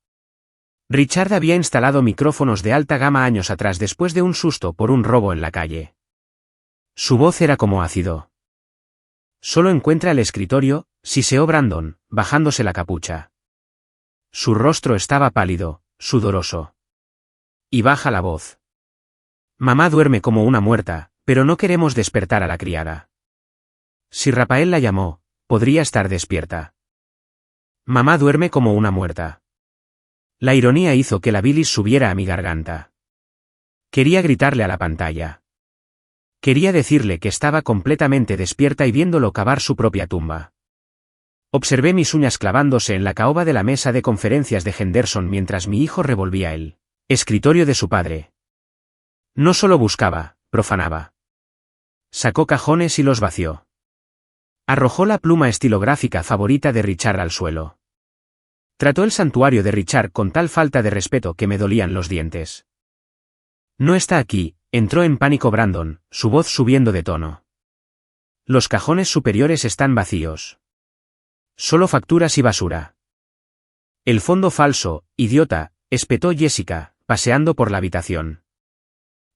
Richard había instalado micrófonos de alta gama años atrás después de un susto por un robo en la calle. Su voz era como ácido. Solo encuentra el escritorio, siseó Brandon, bajándose la capucha. Su rostro estaba pálido, sudoroso. Y baja la voz. Mamá duerme como una muerta, pero no queremos despertar a la criada. Si Rafael la llamó, podría estar despierta. Mamá duerme como una muerta. La ironía hizo que la bilis subiera a mi garganta. Quería gritarle a la pantalla. Quería decirle que estaba completamente despierta y viéndolo cavar su propia tumba. Observé mis uñas clavándose en la caoba de la mesa de conferencias de Henderson mientras mi hijo revolvía el escritorio de su padre. No solo buscaba, profanaba. Sacó cajones y los vació. Arrojó la pluma estilográfica favorita de Richard al suelo. Trató el santuario de Richard con tal falta de respeto que me dolían los dientes. No está aquí, entró en pánico Brandon, su voz subiendo de tono. Los cajones superiores están vacíos. Solo facturas y basura. El fondo falso, idiota, espetó Jessica, paseando por la habitación.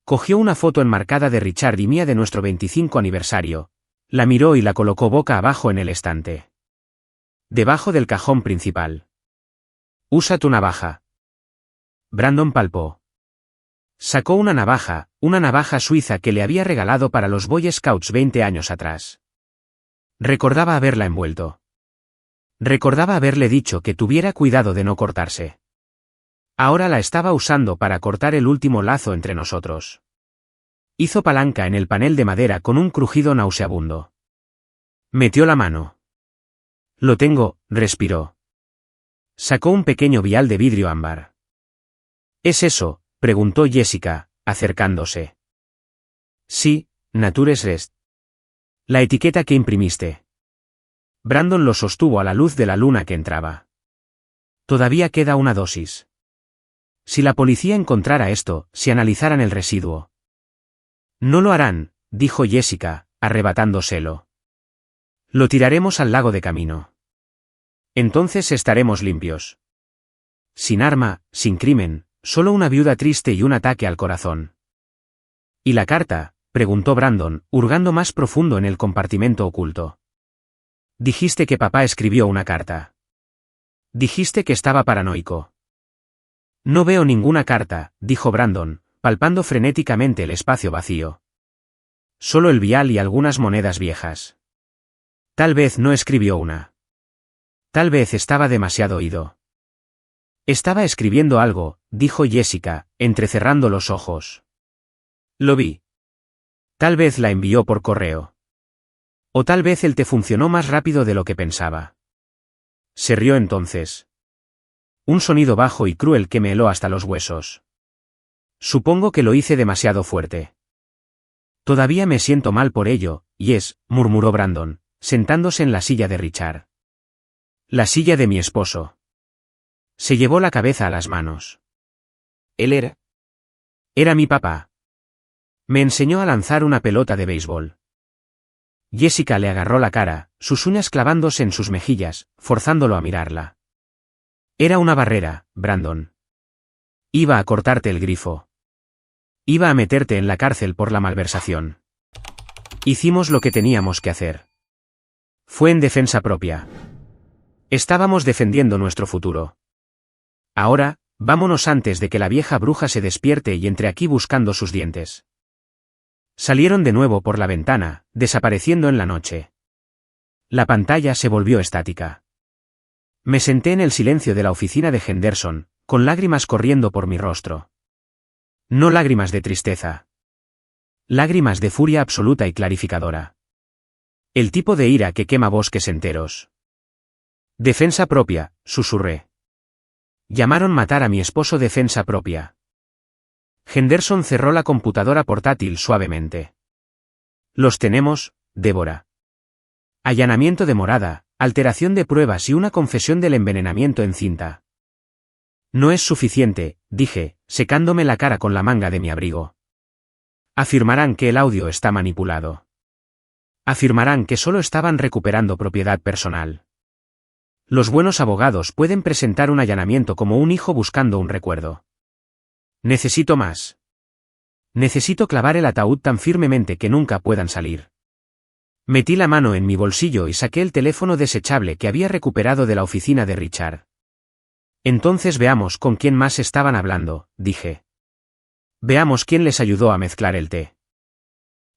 Cogió una foto enmarcada de Richard y mía de nuestro 25 aniversario, la miró y la colocó boca abajo en el estante. Debajo del cajón principal. Usa tu navaja. Brandon palpó. Sacó una navaja suiza que le había regalado para los Boy Scouts 20 años atrás. Recordaba haberla envuelto. Recordaba haberle dicho que tuviera cuidado de no cortarse. Ahora la estaba usando para cortar el último lazo entre nosotros. Hizo palanca en el panel de madera con un crujido nauseabundo. Metió la mano. Lo tengo, respiró. Sacó un pequeño vial de vidrio ámbar. ¿Es eso?, preguntó Jessica, acercándose. Sí, Natures Rest. La etiqueta que imprimiste. Brandon lo sostuvo a la luz de la luna que entraba. Todavía queda una dosis. Si la policía encontrara esto, si analizaran el residuo. No lo harán, dijo Jessica, arrebatándoselo. Lo tiraremos al lago de camino. Entonces estaremos limpios. Sin arma, sin crimen, solo una viuda triste y un ataque al corazón. ¿Y la carta?, preguntó Brandon, hurgando más profundo en el compartimento oculto. Dijiste que papá escribió una carta. Dijiste que estaba paranoico. No veo ninguna carta, dijo Brandon, palpando frenéticamente el espacio vacío. Solo el vial y algunas monedas viejas. Tal vez no escribió una. Tal vez estaba demasiado ido. Estaba escribiendo algo, dijo Jessica, entrecerrando los ojos. Lo vi. Tal vez la envió por correo. O tal vez él te funcionó más rápido de lo que pensaba. Se rió entonces. Un sonido bajo y cruel que me heló hasta los huesos. Supongo que lo hice demasiado fuerte. Todavía me siento mal por ello, murmuró Brandon, sentándose en la silla de Richard. La silla de mi esposo. Se llevó la cabeza a las manos. ¿Él era? Era mi papá. Me enseñó a lanzar una pelota de béisbol. Jessica le agarró la cara, sus uñas clavándose en sus mejillas, forzándolo a mirarla. Era una barrera, Brandon. Iba a cortarte el grifo. Iba a meterte en la cárcel por la malversación. Hicimos lo que teníamos que hacer. Fue en defensa propia. Estábamos defendiendo nuestro futuro. Ahora, vámonos antes de que la vieja bruja se despierte y entre aquí buscando sus dientes. Salieron de nuevo por la ventana, desapareciendo en la noche. La pantalla se volvió estática. Me senté en el silencio de la oficina de Henderson, con lágrimas corriendo por mi rostro. No lágrimas de tristeza. Lágrimas de furia absoluta y clarificadora. El tipo de ira que quema bosques enteros. Defensa propia, susurré. Llamaron matar a mi esposo defensa propia. Henderson cerró la computadora portátil suavemente. Los tenemos, Débora. Allanamiento de morada, alteración de pruebas y una confesión del envenenamiento en cinta. No es suficiente, dije, secándome la cara con la manga de mi abrigo. Afirmarán que el audio está manipulado. Afirmarán que solo estaban recuperando propiedad personal. Los buenos abogados pueden presentar un allanamiento como un hijo buscando un recuerdo. Necesito más. Necesito clavar el ataúd tan firmemente que nunca puedan salir. Metí la mano en mi bolsillo y saqué el teléfono desechable que había recuperado de la oficina de Richard. Entonces veamos con quién más estaban hablando, dije. Veamos quién les ayudó a mezclar el té.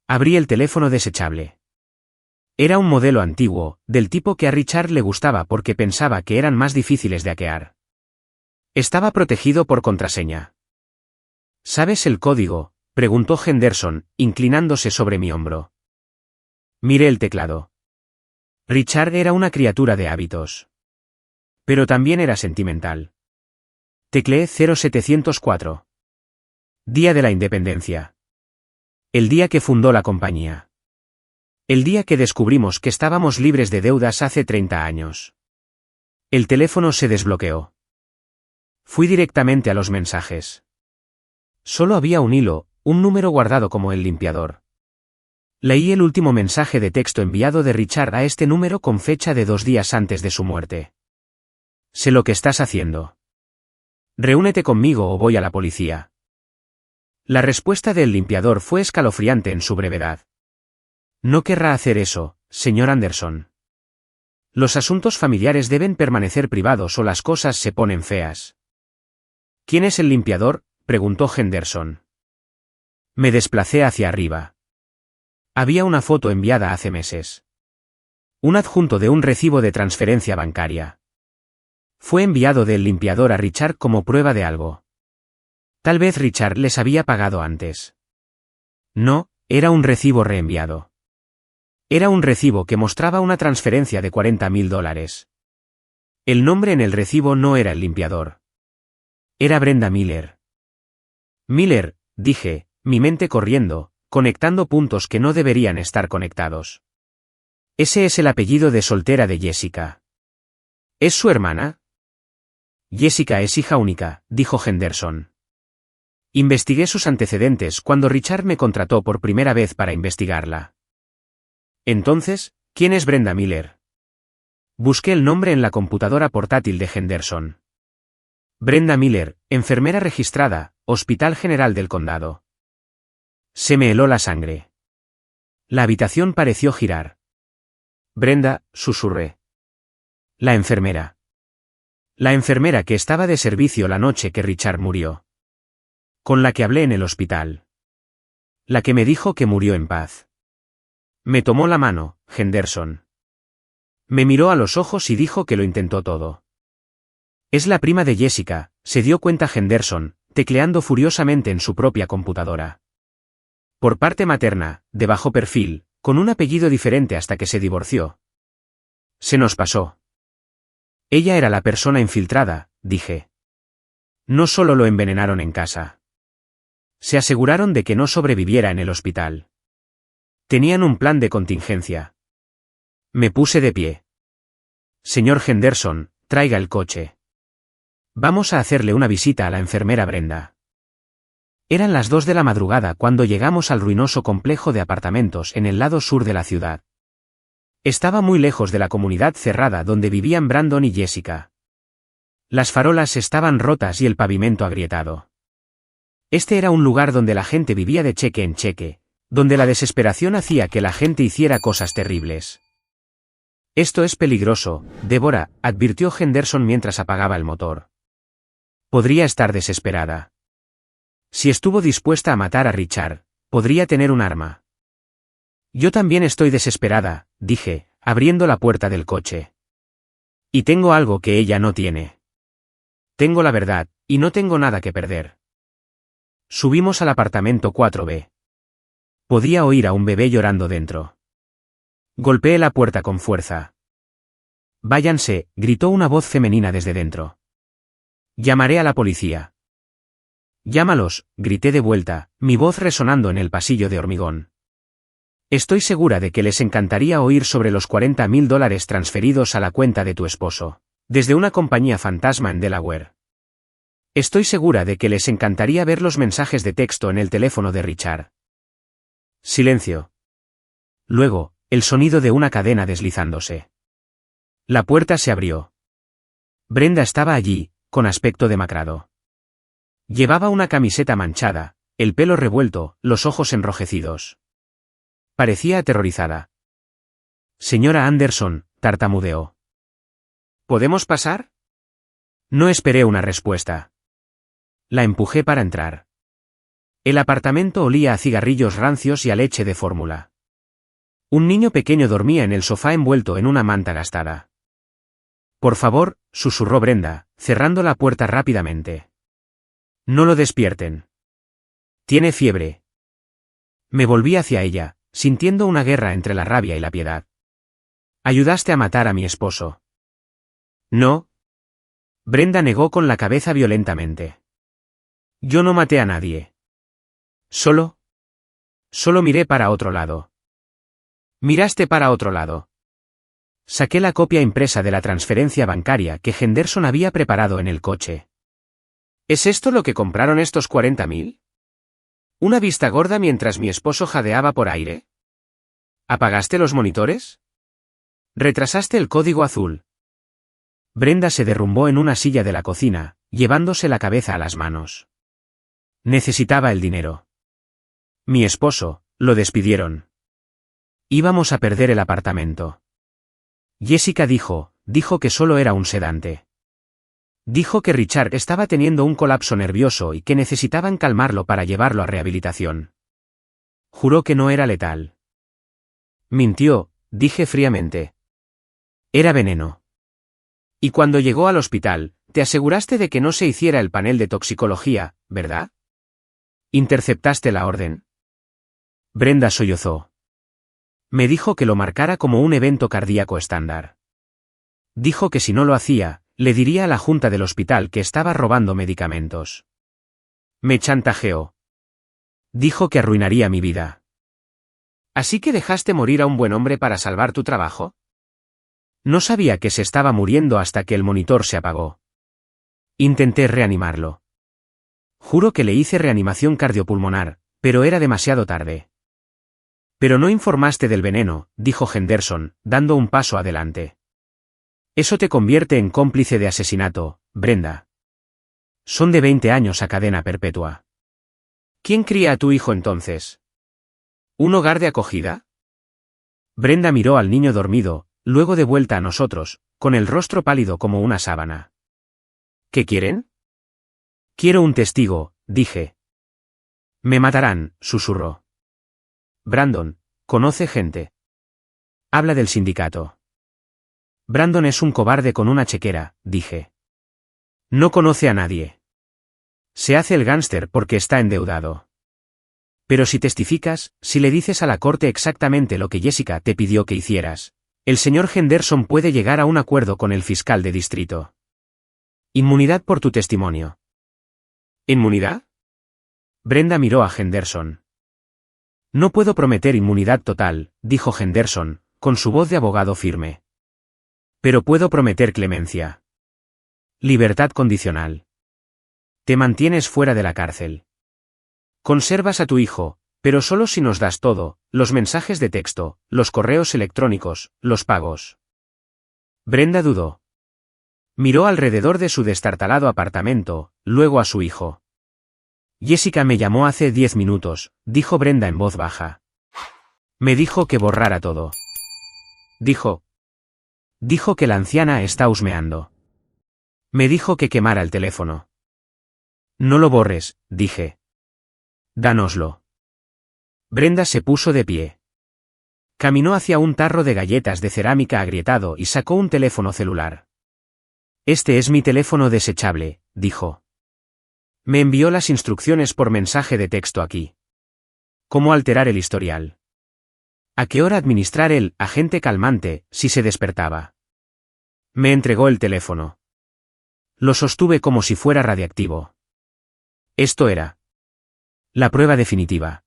Abrí el teléfono desechable. Era un modelo antiguo, del tipo que a Richard le gustaba porque pensaba que eran más difíciles de hackear. Estaba protegido por contraseña. ¿Sabes el código?, preguntó Henderson, inclinándose sobre mi hombro. Miré el teclado. Richard era una criatura de hábitos. Pero también era sentimental. Tecleé 0704. Día de la Independencia. El día que fundó la compañía. El día que descubrimos que estábamos libres de deudas hace 30 años. El teléfono se desbloqueó. Fui directamente a los mensajes. Solo había un hilo, un número guardado como el limpiador. Leí el último mensaje de texto enviado de Richard a este número con fecha de 2 días antes de su muerte. Sé lo que estás haciendo. Reúnete conmigo o voy a la policía. La respuesta del limpiador fue escalofriante en su brevedad. No querrá hacer eso, señor Anderson. Los asuntos familiares deben permanecer privados o las cosas se ponen feas. ¿Quién es el limpiador?, preguntó Henderson. Me desplacé hacia arriba. Había una foto enviada hace meses. Un adjunto de un recibo de transferencia bancaria. Fue enviado del limpiador a Richard como prueba de algo. Tal vez Richard les había pagado antes. No, era un recibo reenviado. Era un recibo que mostraba una transferencia de $40,000. El nombre en el recibo no era el limpiador. Era Brenda Miller. Miller, dije, mi mente corriendo, conectando puntos que no deberían estar conectados. Ese es el apellido de soltera de Jessica. ¿Es su hermana? Jessica es hija única, dijo Henderson. Investigué sus antecedentes cuando Richard me contrató por primera vez para investigarla. Entonces, ¿quién es Brenda Miller? Busqué el nombre en la computadora portátil de Henderson. Brenda Miller, enfermera registrada, Hospital General del Condado. Se me heló la sangre. La habitación pareció girar. Brenda, susurré. La enfermera. La enfermera que estaba de servicio la noche que Richard murió. Con la que hablé en el hospital. La que me dijo que murió en paz. Me tomó la mano, Henderson. Me miró a los ojos y dijo que lo intentó todo. Es la prima de Jessica, se dio cuenta Henderson, tecleando furiosamente en su propia computadora. Por parte materna, de bajo perfil, con un apellido diferente hasta que se divorció. Se nos pasó. Ella era la persona infiltrada, dije. No solo lo envenenaron en casa. Se aseguraron de que no sobreviviera en el hospital. Tenían un plan de contingencia. Me puse de pie. Señor Henderson, traiga el coche. Vamos a hacerle una visita a la enfermera Brenda. Eran las 2 de la madrugada cuando llegamos al ruinoso complejo de apartamentos en el lado sur de la ciudad. Estaba muy lejos de la comunidad cerrada donde vivían Brandon y Jessica. Las farolas estaban rotas y el pavimento agrietado. Este era un lugar donde la gente vivía de cheque en cheque, donde la desesperación hacía que la gente hiciera cosas terribles. Esto es peligroso, Deborah, advirtió Henderson mientras apagaba el motor. Podría estar desesperada. Si estuvo dispuesta a matar a Richard, podría tener un arma. Yo también estoy desesperada, dije, abriendo la puerta del coche. Y tengo algo que ella no tiene. Tengo la verdad, y no tengo nada que perder. Subimos al apartamento 4B. Podía oír a un bebé llorando dentro. Golpeé la puerta con fuerza. Váyanse, gritó una voz femenina desde dentro. Llamaré a la policía. Llámalos, grité de vuelta, mi voz resonando en el pasillo de hormigón. Estoy segura de que les encantaría oír sobre los $40,000 transferidos a la cuenta de tu esposo, desde una compañía fantasma en Delaware. Estoy segura de que les encantaría ver los mensajes de texto en el teléfono de Richard. Silencio. Luego, el sonido de una cadena deslizándose. La puerta se abrió. Brenda estaba allí, con aspecto demacrado. Llevaba una camiseta manchada, el pelo revuelto, los ojos enrojecidos. Parecía aterrorizada. Señora Anderson, tartamudeó. ¿Podemos pasar? No esperé una respuesta. La empujé para entrar. El apartamento olía a cigarrillos rancios y a leche de fórmula. Un niño pequeño dormía en el sofá envuelto en una manta gastada. Por favor, susurró Brenda, cerrando la puerta rápidamente. No lo despierten. Tiene fiebre. Me volví hacia ella, sintiendo una guerra entre la rabia y la piedad. Ayudaste a matar a mi esposo. No. Brenda negó con la cabeza violentamente. Yo no maté a nadie. Solo miré para otro lado. Miraste para otro lado. Saqué la copia impresa de la transferencia bancaria que Henderson había preparado en el coche. ¿Es esto lo que compraron estos 40,000? ¿Una vista gorda mientras mi esposo jadeaba por aire? ¿Apagaste los monitores? ¿Retrasaste el código azul? Brenda se derrumbó en una silla de la cocina, llevándose la cabeza a las manos. Necesitaba el dinero. Mi esposo, lo despidieron. Íbamos a perder el apartamento. Jessica dijo que solo era un sedante. Dijo que Richard estaba teniendo un colapso nervioso y que necesitaban calmarlo para llevarlo a rehabilitación. Juró que no era letal. Mintió, dije fríamente. Era veneno. Y cuando llegó al hospital, te aseguraste de que no se hiciera el panel de toxicología, ¿verdad? ¿Interceptaste la orden? Brenda sollozó. Me dijo que lo marcara como un evento cardíaco estándar. Dijo que si no lo hacía, le diría a la junta del hospital que estaba robando medicamentos. Me chantajeó. Dijo que arruinaría mi vida. ¿Así que dejaste morir a un buen hombre para salvar tu trabajo? No sabía que se estaba muriendo hasta que el monitor se apagó. Intenté reanimarlo. Juro que le hice reanimación cardiopulmonar, pero era demasiado tarde. Pero no informaste del veneno, dijo Henderson, dando un paso adelante. Eso te convierte en cómplice de asesinato, Brenda. Son de 20 años a cadena perpetua. ¿Quién cría a tu hijo entonces? ¿Un hogar de acogida? Brenda miró al niño dormido, luego de vuelta a nosotros, con el rostro pálido como una sábana. ¿Qué quieren? Quiero un testigo, dije. Me matarán, susurró. Brandon, conoce gente. Habla del sindicato. Brandon es un cobarde con una chequera, dije. No conoce a nadie. Se hace el gánster porque está endeudado. Pero si testificas, si le dices a la corte exactamente lo que Jessica te pidió que hicieras, el señor Henderson puede llegar a un acuerdo con el fiscal de distrito. Inmunidad por tu testimonio. ¿Inmunidad? Brenda miró a Henderson. No puedo prometer inmunidad total, dijo Henderson, con su voz de abogado firme. Pero puedo prometer clemencia. Libertad condicional. Te mantienes fuera de la cárcel. Conservas a tu hijo, Pero solo si nos das todo, los mensajes de texto, los correos electrónicos, los pagos. Brenda dudó. Miró alrededor de su destartalado apartamento, luego a su hijo. Jessica me llamó hace 10 minutos, dijo Brenda en voz baja. Me dijo que borrara todo. Dijo que la anciana está husmeando. Me dijo que quemara el teléfono. No lo borres, dije. Dánoslo. Brenda se puso de pie. Caminó hacia un tarro de galletas de cerámica agrietado y sacó un teléfono celular. Este es mi teléfono desechable, dijo. Me envió las instrucciones por mensaje de texto aquí. ¿Cómo alterar el historial? ¿A qué hora administrar el agente calmante si se despertaba? Me entregó el teléfono. Lo sostuve como si fuera radiactivo. Esto era la prueba definitiva.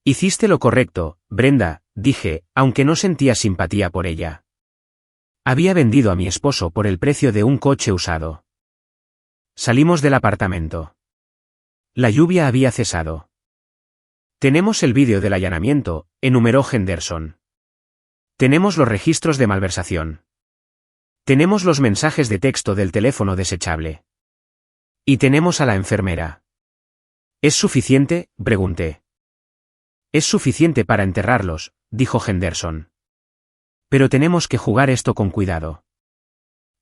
Hiciste lo correcto, Brenda, dije, aunque no sentía simpatía por ella. Había vendido a mi esposo por el precio de un coche usado. Salimos del apartamento. La lluvia había cesado. Tenemos el vídeo del allanamiento, enumeró Henderson. Tenemos los registros de malversación. Tenemos los mensajes de texto del teléfono desechable. Y tenemos a la enfermera. ¿Es suficiente?, pregunté. Es suficiente para enterrarlos, dijo Henderson. Pero tenemos que jugar esto con cuidado.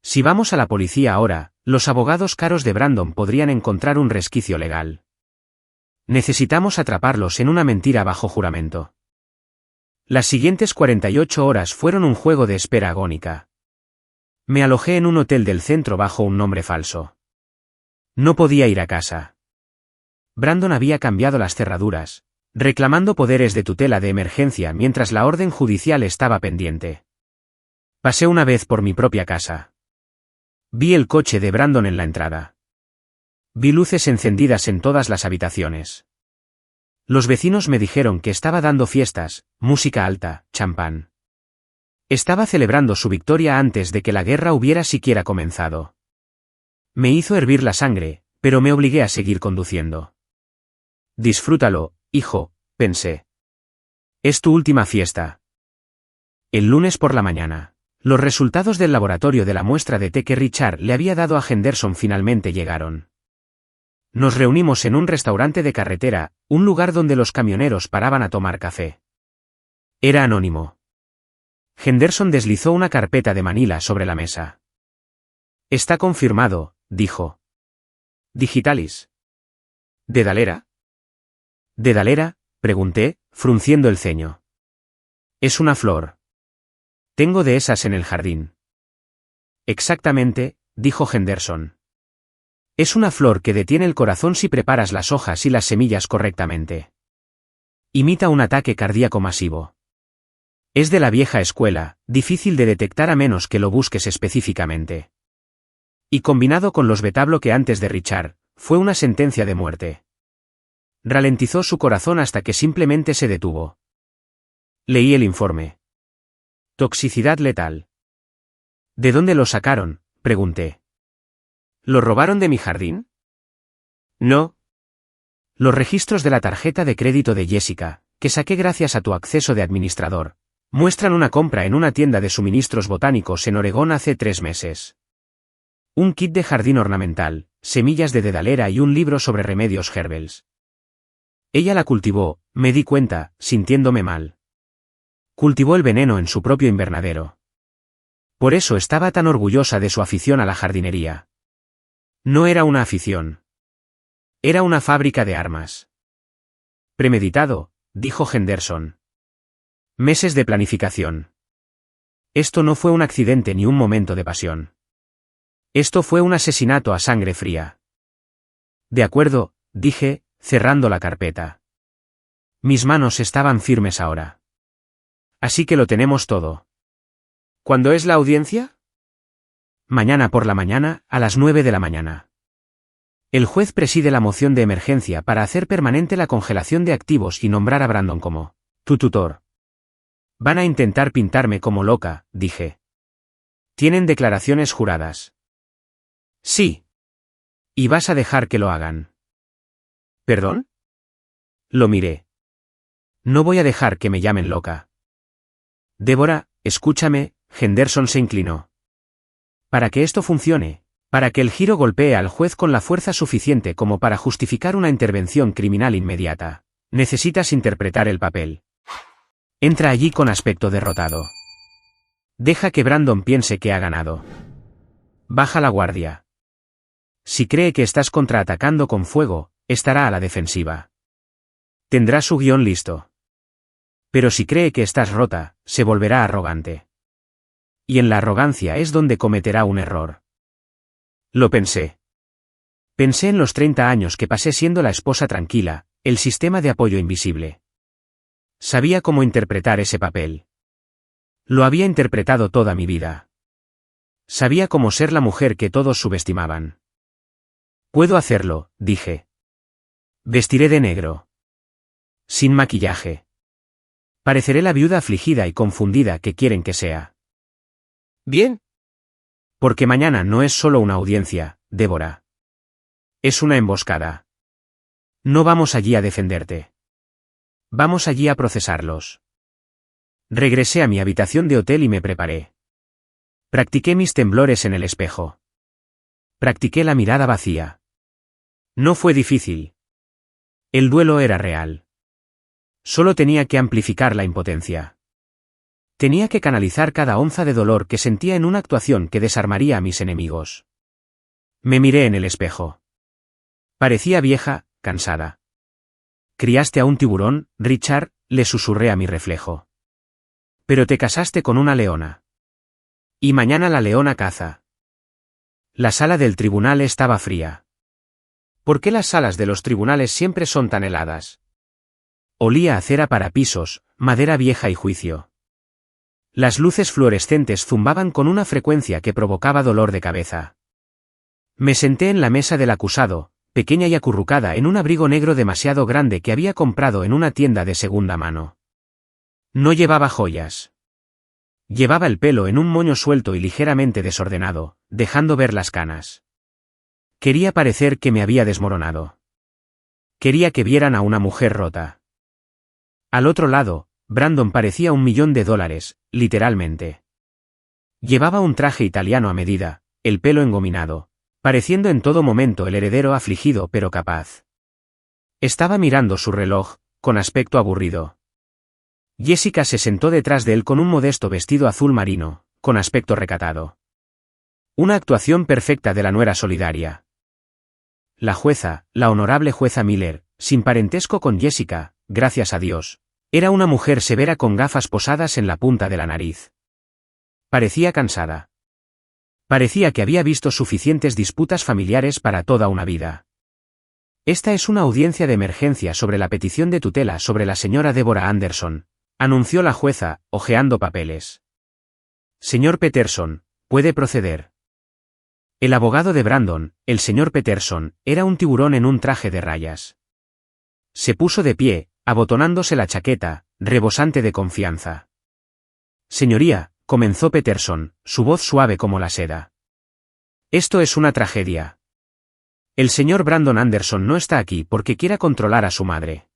Si vamos a la policía ahora, los abogados caros de Brandon podrían encontrar un resquicio legal. Necesitamos atraparlos en una mentira bajo juramento. Las siguientes 48 horas fueron un juego de espera agónica. Me alojé en un hotel del centro bajo un nombre falso. No podía ir a casa. Brandon había cambiado las cerraduras, reclamando poderes de tutela de emergencia mientras la orden judicial estaba pendiente. Pasé una vez por mi propia casa. Vi el coche de Brandon en la entrada. Vi luces encendidas en todas las habitaciones. Los vecinos me dijeron que estaba dando fiestas, música alta, champán. Estaba celebrando su victoria antes de que la guerra hubiera siquiera comenzado. Me hizo hervir la sangre, pero me obligué a seguir conduciendo. Disfrútalo, hijo, pensé. Es tu última fiesta. El lunes por la mañana, los resultados del laboratorio de la muestra de té que Richard le había dado a Henderson finalmente llegaron. Nos reunimos en un restaurante de carretera, un lugar donde los camioneros paraban a tomar café. Era anónimo. Henderson deslizó una carpeta de Manila sobre la mesa. Está confirmado, dijo. Digitalis. ¿Dedalera? ¿Dedalera?, pregunté, frunciendo el ceño. Es una flor. Tengo de esas en el jardín. Exactamente, dijo Henderson. Es una flor que detiene el corazón si preparas las hojas y las semillas correctamente. Imita un ataque cardíaco masivo. Es de la vieja escuela, difícil de detectar a menos que lo busques específicamente. Y combinado con los betabloque antes de Richard, fue una sentencia de muerte. Ralentizó su corazón hasta que simplemente se detuvo. Leí el informe. Toxicidad letal. ¿De dónde lo sacaron?, pregunté. ¿Lo robaron de mi jardín? No. Los registros de la tarjeta de crédito de Jessica, que saqué gracias a tu acceso de administrador, muestran una compra en una tienda de suministros botánicos en Oregón hace 3 meses. Un kit de jardín ornamental, semillas de dedalera y un libro sobre remedios herbals. Ella la cultivó, me di cuenta, sintiéndome mal. Cultivó el veneno en su propio invernadero. Por eso estaba tan orgullosa de su afición a la jardinería. No era una afición. Era una fábrica de armas. Premeditado, dijo Henderson. Meses de planificación. Esto no fue un accidente ni un momento de pasión. Esto fue un asesinato a sangre fría. De acuerdo, dije, cerrando la carpeta. Mis manos estaban firmes ahora. Así que lo tenemos todo. ¿Cuándo es la audiencia? Mañana por la mañana, a las 9 de la mañana. El juez preside la moción de emergencia para hacer permanente la congelación de activos y nombrar a Brandon como tu tutor. Van a intentar pintarme como loca, dije. Tienen declaraciones juradas. Sí. ¿Y vas a dejar que lo hagan? ¿Perdón? Lo miré. No voy a dejar que me llamen loca. Débora, escúchame, Henderson se inclinó. Para que esto funcione, para que el giro golpee al juez con la fuerza suficiente como para justificar una intervención criminal inmediata, necesitas interpretar el papel. Entra allí con aspecto derrotado. Deja que Brandon piense que ha ganado. Baja la guardia. Si cree que estás contraatacando con fuego, estará a la defensiva. Tendrá su guión listo. Pero si cree que estás rota, se volverá arrogante. Y en la arrogancia es donde cometerá un error. Lo pensé. Pensé en los 30 años que pasé siendo la esposa tranquila, el sistema de apoyo invisible. Sabía cómo interpretar ese papel. Lo había interpretado toda mi vida. Sabía cómo ser la mujer que todos subestimaban. Puedo hacerlo, dije. Vestiré de negro. Sin maquillaje. Pareceré la viuda afligida y confundida que quieren que sea. Bien. Porque mañana no es solo una audiencia, Débora. Es una emboscada. No vamos allí a defenderte. Vamos allí a procesarlos. Regresé a mi habitación de hotel y me preparé. Practiqué mis temblores en el espejo. Practiqué la mirada vacía. No fue difícil. El duelo era real. Solo tenía que amplificar la impotencia. Tenía que canalizar cada onza de dolor que sentía en una actuación que desarmaría a mis enemigos. Me miré en el espejo. Parecía vieja, cansada. Criaste a un tiburón, Richard, le susurré a mi reflejo. Pero te casaste con una leona. Y mañana la leona caza. La sala del tribunal estaba fría. ¿Por qué las salas de los tribunales siempre son tan heladas? Olía a cera para pisos, madera vieja y juicio. Las luces fluorescentes zumbaban con una frecuencia que provocaba dolor de cabeza. Me senté en la mesa del acusado, pequeña y acurrucada en un abrigo negro demasiado grande que había comprado en una tienda de segunda mano. No llevaba joyas. Llevaba el pelo en un moño suelto y ligeramente desordenado, dejando ver las canas. Quería parecer que me había desmoronado. Quería que vieran a una mujer rota. Al otro lado, Brandon parecía $1.000.000, literalmente. Llevaba un traje italiano a medida, el pelo engominado, pareciendo en todo momento el heredero afligido pero capaz. Estaba mirando su reloj, con aspecto aburrido. Jessica se sentó detrás de él con un modesto vestido azul marino, con aspecto recatado. Una actuación perfecta de la nuera solidaria. La jueza, la honorable jueza Miller, sin parentesco con Jessica, gracias a Dios, era una mujer severa con gafas posadas en la punta de la nariz. Parecía cansada. Parecía que había visto suficientes disputas familiares para toda una vida. Esta es una audiencia de emergencia sobre la petición de tutela sobre la señora Débora Anderson, anunció la jueza, hojeando papeles. Señor Peterson, puede proceder. El abogado de Brandon, el señor Peterson, era un tiburón en un traje de rayas. Se puso de pie, abotonándose la chaqueta, rebosante de confianza. Señoría, comenzó Peterson, su voz suave como la seda. Esto es una tragedia. El señor Brandon Anderson no está aquí porque quiera controlar a su madre.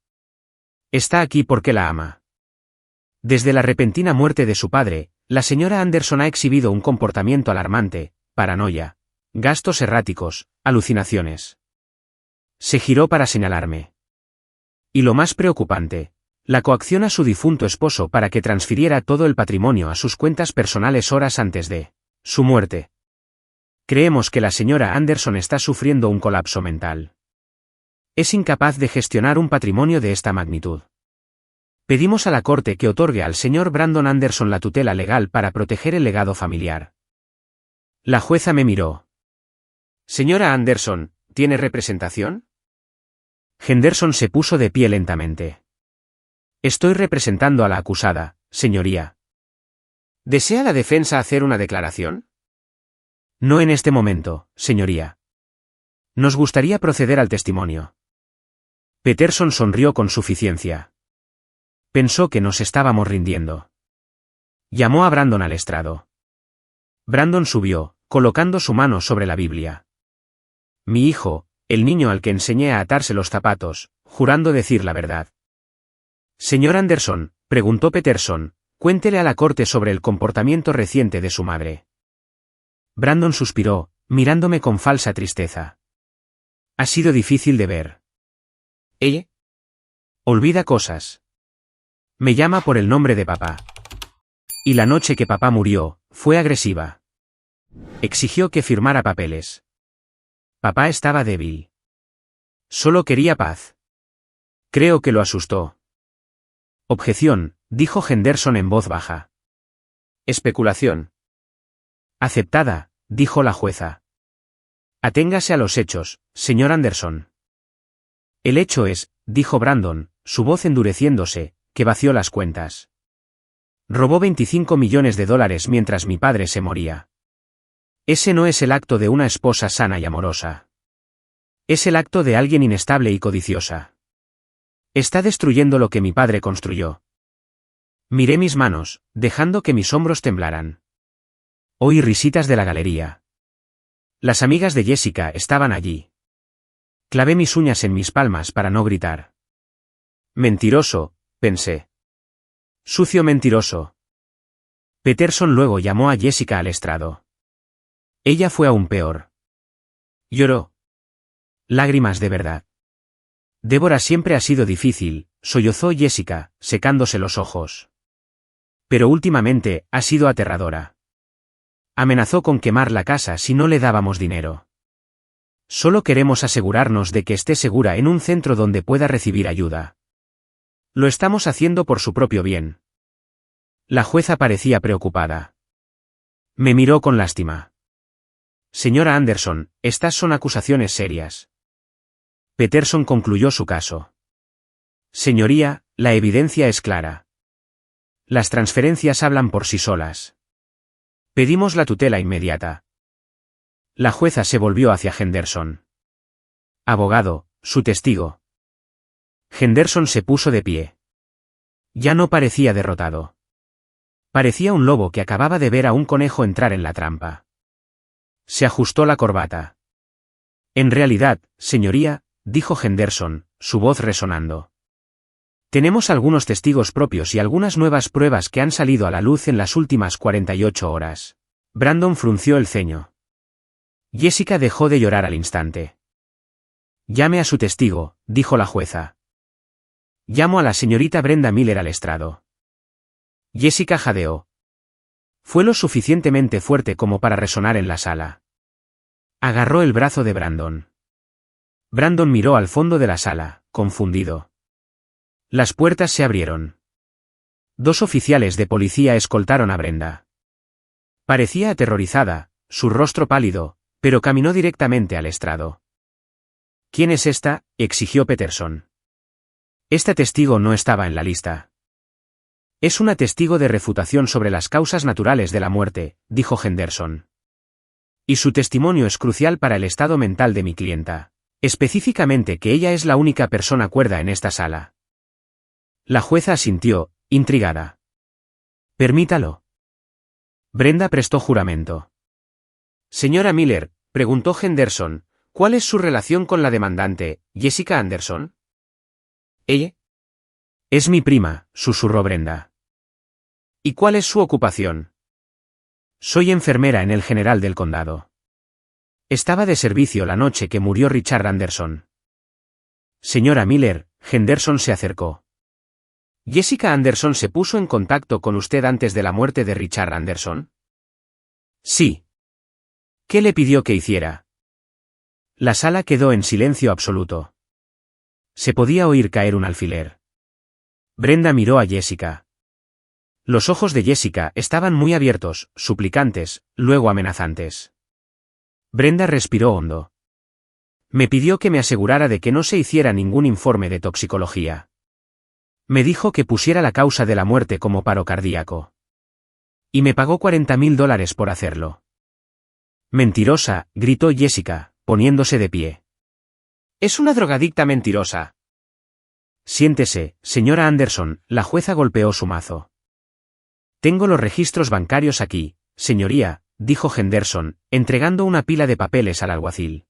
Está aquí porque la ama. Desde la repentina muerte de su padre, la señora Anderson ha exhibido un comportamiento alarmante, paranoia, gastos erráticos, alucinaciones. Se giró para señalarme. Y lo más preocupante, la coacción a su difunto esposo para que transfiriera todo el patrimonio a sus cuentas personales horas antes de su muerte. Creemos que la señora Anderson está sufriendo un colapso mental. Es incapaz de gestionar un patrimonio de esta magnitud. Pedimos a la Corte que otorgue al señor Brandon Anderson la tutela legal para proteger el legado familiar. La jueza me miró. Señora Anderson, ¿tiene representación? Henderson se puso de pie lentamente. Estoy representando a la acusada, señoría. ¿Desea la defensa hacer una declaración? No en este momento, señoría. Nos gustaría proceder al testimonio. Peterson sonrió con suficiencia. Pensó que nos estábamos rindiendo. Llamó a Brandon al estrado. Brandon subió, colocando su mano sobre la Biblia. Mi hijo, el niño al que enseñé a atarse los zapatos, jurando decir la verdad. Señor Anderson, preguntó Peterson, cuéntele a la corte sobre el comportamiento reciente de su madre. Brandon suspiró, mirándome con falsa tristeza. Ha sido difícil de ver. ¿Ella? Olvida cosas. Me llama por el nombre de papá. Y la noche que papá murió, fue agresiva. Exigió que firmara papeles. Papá estaba débil. Solo quería paz. Creo que lo asustó. Objeción, dijo Henderson en voz baja. Especulación. Aceptada, dijo la jueza. Aténgase a los hechos, señor Anderson. El hecho es, dijo Brandon, su voz endureciéndose, que vació las cuentas. Robó $25 millones mientras mi padre se moría. Ese no es el acto de una esposa sana y amorosa. Es el acto de alguien inestable y codiciosa. Está destruyendo lo que mi padre construyó. Miré mis manos, dejando que mis hombros temblaran. Oí risitas de la galería. Las amigas de Jessica estaban allí. Clavé mis uñas en mis palmas para no gritar. Mentiroso, pensé. Sucio mentiroso. Peterson luego llamó a Jessica al estrado. Ella fue aún peor. Lloró. Lágrimas de verdad. Débora siempre ha sido difícil, sollozó Jessica, secándose los ojos. Pero últimamente, ha sido aterradora. Amenazó con quemar la casa si no le dábamos dinero. Solo queremos asegurarnos de que esté segura en un centro donde pueda recibir ayuda. Lo estamos haciendo por su propio bien. La jueza parecía preocupada. Me miró con lástima. Señora Anderson, estas son acusaciones serias. Peterson concluyó su caso. Señoría, la evidencia es clara. Las transferencias hablan por sí solas. Pedimos la tutela inmediata. La jueza se volvió hacia Henderson. Abogado, su testigo. Henderson se puso de pie. Ya no parecía derrotado. Parecía un lobo que acababa de ver a un conejo entrar en la trampa. Se ajustó la corbata. En realidad, señoría, dijo Henderson, su voz resonando. Tenemos algunos testigos propios y algunas nuevas pruebas que han salido a la luz en las últimas 48 horas. Brandon frunció el ceño. Jessica dejó de llorar al instante. Llame a su testigo, dijo la jueza. Llamo a la señorita Brenda Miller al estrado. Jessica jadeó. Fue lo suficientemente fuerte como para resonar en la sala. Agarró el brazo de Brandon. Brandon miró al fondo de la sala, confundido. Las puertas se abrieron. 2 oficiales de policía escoltaron a Brenda. Parecía aterrorizada, su rostro pálido, pero caminó directamente al estrado. ¿Quién es esta?, exigió Peterson. Esta testigo no estaba en la lista. Es una testigo de refutación sobre las causas naturales de la muerte, dijo Henderson. Y su testimonio es crucial para el estado mental de mi clienta. Específicamente que ella es la única persona cuerda en esta sala. La jueza asintió, intrigada. Permítalo. Brenda prestó juramento. Señora Miller, preguntó Henderson, ¿cuál es su relación con la demandante, Jessica Anderson? ¿Ella? Es mi prima, susurró Brenda. ¿Y cuál es su ocupación? Soy enfermera en el General del Condado. Estaba de servicio la noche que murió Richard Anderson. Señora Miller, Henderson se acercó. ¿Jessica Anderson se puso en contacto con usted antes de la muerte de Richard Anderson? Sí. ¿Qué le pidió que hiciera? La sala quedó en silencio absoluto. Se podía oír caer un alfiler. Brenda miró a Jessica. Los ojos de Jessica estaban muy abiertos, suplicantes, luego amenazantes. Brenda respiró hondo. Me pidió que me asegurara de que no se hiciera ningún informe de toxicología. Me dijo que pusiera la causa de la muerte como paro cardíaco. Y me pagó $40,000 por hacerlo. Mentirosa, gritó Jessica, poniéndose de pie. Es una drogadicta mentirosa. Siéntese, señora Anderson, la jueza golpeó su mazo. Tengo los registros bancarios aquí, señoría, dijo Henderson, entregando una pila de papeles al alguacil.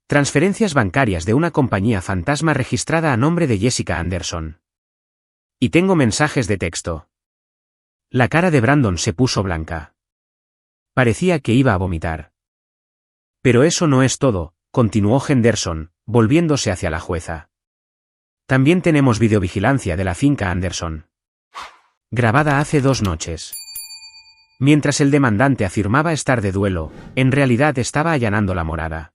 Transferencias bancarias de una compañía fantasma registrada a nombre de Jessica Anderson. Y tengo mensajes de texto. La cara de Brandon se puso blanca. Parecía que iba a vomitar. Pero eso no es todo, continuó Henderson, volviéndose hacia la jueza. También tenemos videovigilancia de la finca Anderson. Grabada hace 2 noches. Mientras el demandante afirmaba estar de duelo, en realidad estaba allanando la morada.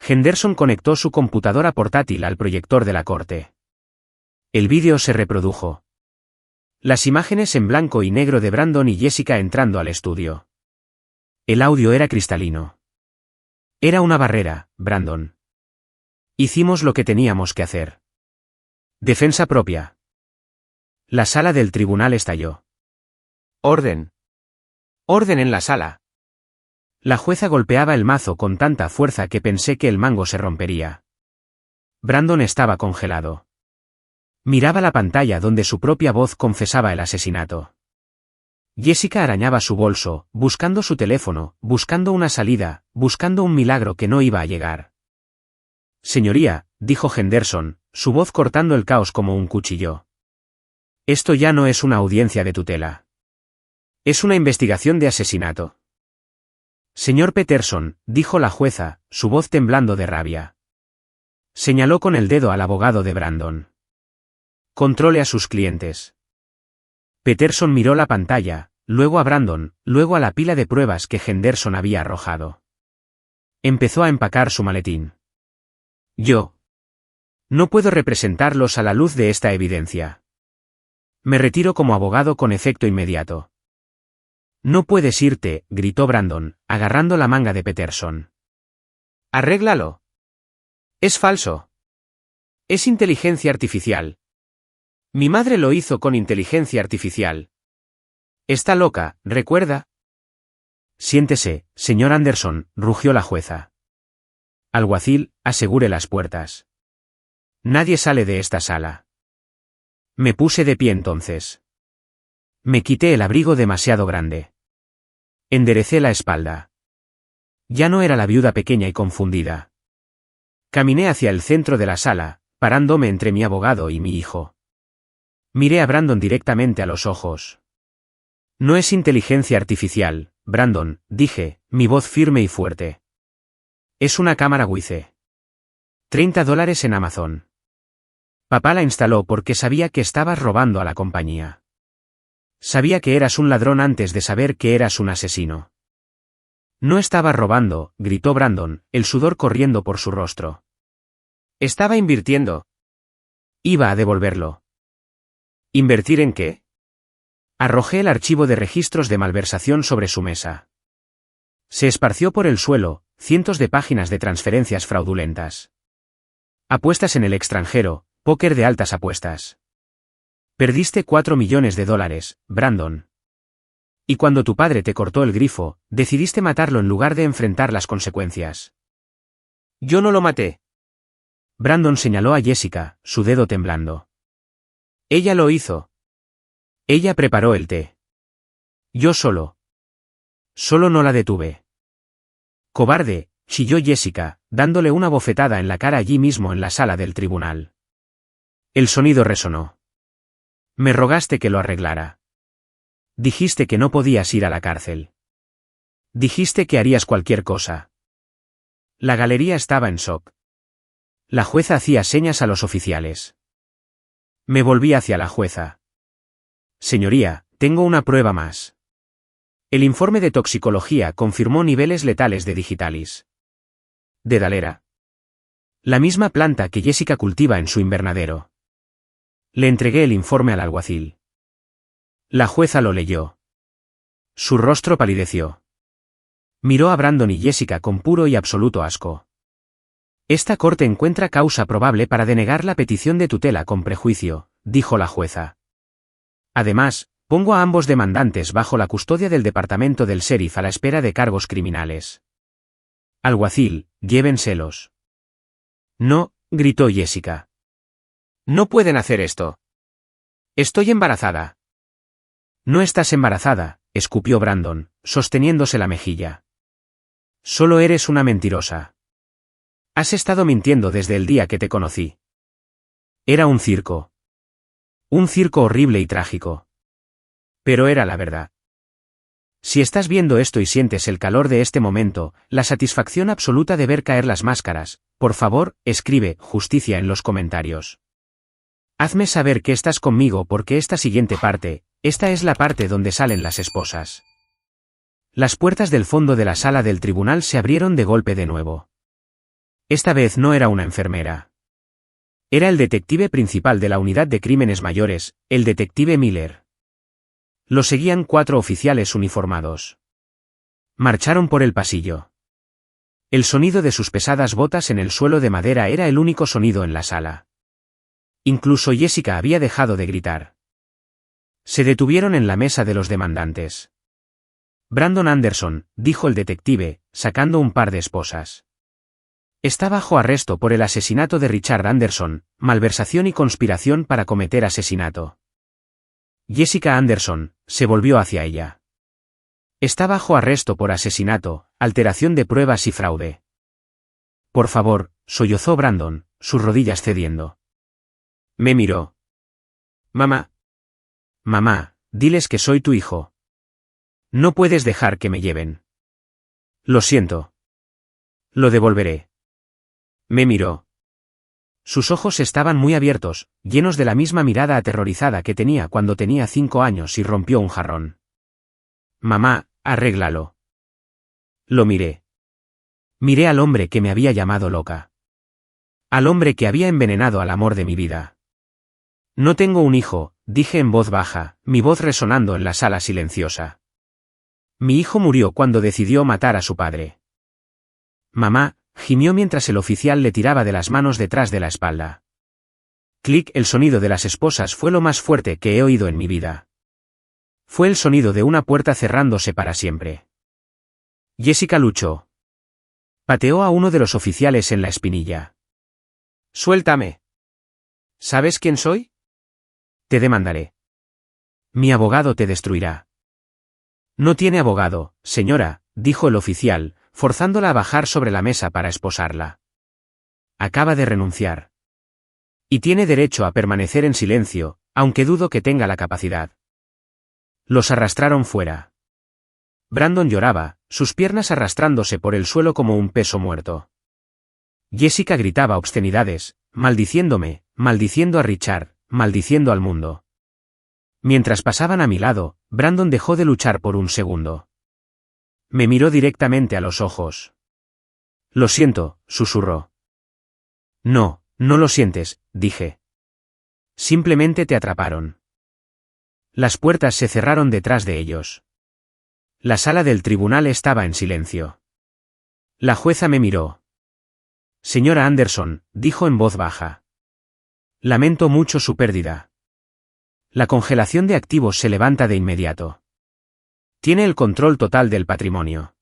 Henderson conectó su computadora portátil al proyector de la corte. El vídeo se reprodujo. Las imágenes en blanco y negro de Brandon y Jessica entrando al estudio. El audio era cristalino. Era una barrera, Brandon. Hicimos lo que teníamos que hacer. Defensa propia. La sala del tribunal estalló. Orden. Orden en la sala. La jueza golpeaba el mazo con tanta fuerza que pensé que el mango se rompería. Brandon estaba congelado. Miraba la pantalla donde su propia voz confesaba el asesinato. Jessica arañaba su bolso, buscando su teléfono, buscando una salida, buscando un milagro que no iba a llegar. Señoría, dijo Henderson, su voz cortando el caos como un cuchillo. Esto ya no es una audiencia de tutela. Es una investigación de asesinato. Señor Peterson, dijo la jueza, su voz temblando de rabia. Señaló con el dedo al abogado de Brandon. Controle a sus clientes. Peterson miró la pantalla, luego a Brandon, luego a la pila de pruebas que Henderson había arrojado. Empezó a empacar su maletín. Yo no puedo representarlos a la luz de esta evidencia. Me retiro como abogado con efecto inmediato. No puedes irte, gritó Brandon, agarrando la manga de Peterson. Arréglalo. Es falso. Es inteligencia artificial. Mi madre lo hizo con inteligencia artificial. Está loca, ¿recuerda? Siéntese, señor Anderson, rugió la jueza. Alguacil, asegure las puertas. Nadie sale de esta sala. Me puse de pie entonces. Me quité el abrigo demasiado grande. Enderecé la espalda. Ya no era la viuda pequeña y confundida. Caminé hacia el centro de la sala, parándome entre mi abogado y mi hijo. Miré a Brandon directamente a los ojos. No es inteligencia artificial, Brandon, dije, mi voz firme y fuerte. Es una cámara Wize. $30 en Amazon. Papá la instaló porque sabía que estabas robando a la compañía. Sabía que eras un ladrón antes de saber que eras un asesino. No estaba robando, gritó Brandon, el sudor corriendo por su rostro. Estaba invirtiendo. Iba a devolverlo. ¿Invertir en qué? Arrojé el archivo de registros de malversación sobre su mesa. Se esparció por el suelo, cientos de páginas de transferencias fraudulentas. Apuestas en el extranjero, póker de altas apuestas. Perdiste $4 millones, Brandon. Y cuando tu padre te cortó el grifo, decidiste matarlo en lugar de enfrentar las consecuencias. Yo no lo maté. Brandon señaló a Jessica, su dedo temblando. Ella lo hizo. Ella preparó el té. Yo solo. Solo no la detuve. Cobarde, chilló Jessica, dándole una bofetada en la cara allí mismo en la sala del tribunal. El sonido resonó. Me rogaste que lo arreglara. Dijiste que no podías ir a la cárcel. Dijiste que harías cualquier cosa. La galería estaba en shock. La jueza hacía señas a los oficiales. Me volví hacia la jueza. Señoría, tengo una prueba más. El informe de toxicología confirmó niveles letales de digitalis. Dedalera. La misma planta que Jessica cultiva en su invernadero. Le entregué el informe al alguacil. La jueza lo leyó. Su rostro palideció. Miró a Brandon y Jessica con puro y absoluto asco. Esta corte encuentra causa probable para denegar la petición de tutela con prejuicio, dijo la jueza. Además, pongo a ambos demandantes bajo la custodia del departamento del sheriff a la espera de cargos criminales. Alguacil, llévenselos. No, gritó Jessica. No pueden hacer esto. Estoy embarazada. No estás embarazada, escupió Brandon, sosteniéndose la mejilla. Solo eres una mentirosa. Has estado mintiendo desde el día que te conocí. Era un circo. Un circo horrible y trágico. Pero era la verdad. Si estás viendo esto y sientes el calor de este momento, la satisfacción absoluta de ver caer las máscaras, por favor, escribe justicia en los comentarios. Hazme saber que estás conmigo porque esta siguiente parte, esta es la parte donde salen las esposas. Las puertas del fondo de la sala del tribunal se abrieron de golpe de nuevo. Esta vez no era una enfermera. Era el detective principal de la unidad de crímenes mayores, el detective Miller. Lo seguían 4 oficiales uniformados. Marcharon por el pasillo. El sonido de sus pesadas botas en el suelo de madera era el único sonido en la sala. Incluso Jessica había dejado de gritar. Se detuvieron en la mesa de los demandantes. Brandon Anderson, dijo el detective, sacando un par de esposas. Está bajo arresto por el asesinato de Richard Anderson, malversación y conspiración para cometer asesinato. Jessica Anderson se volvió hacia ella. Está bajo arresto por asesinato, alteración de pruebas y fraude. Por favor, sollozó Brandon, sus rodillas cediendo. Me miró. Mamá. Mamá, diles que soy tu hijo. No puedes dejar que me lleven. Lo siento. Lo devolveré. Me miró. Sus ojos estaban muy abiertos, llenos de la misma mirada aterrorizada que tenía cuando tenía 5 años y rompió un jarrón. Mamá, arréglalo. Lo miré. Miré al hombre que me había llamado loca. Al hombre que había envenenado al amor de mi vida. No tengo un hijo, dije en voz baja, mi voz resonando en la sala silenciosa. Mi hijo murió cuando decidió matar a su padre. Mamá, gimió mientras el oficial le tiraba de las manos detrás de la espalda. Clic, el sonido de las esposas fue lo más fuerte que he oído en mi vida. Fue el sonido de una puerta cerrándose para siempre. Jessica luchó. Pateó a uno de los oficiales en la espinilla. Suéltame. ¿Sabes quién soy? Te demandaré. Mi abogado te destruirá. No tiene abogado, señora, dijo el oficial, forzándola a bajar sobre la mesa para esposarla. Acaba de renunciar. Y tiene derecho a permanecer en silencio, aunque dudo que tenga la capacidad. Los arrastraron fuera. Brandon lloraba, sus piernas arrastrándose por el suelo como un peso muerto. Jessica gritaba obscenidades, maldiciéndome, maldiciendo a Richard, maldiciendo al mundo. Mientras pasaban a mi lado, Brandon dejó de luchar por un segundo. Me miró directamente a los ojos. Lo siento, susurró. No, no lo sientes, dije. Simplemente te atraparon. Las puertas se cerraron detrás de ellos. La sala del tribunal estaba en silencio. La jueza me miró. Señora Anderson, dijo en voz baja. Lamento mucho su pérdida. La congelación de activos se levanta de inmediato. Tiene el control total del patrimonio.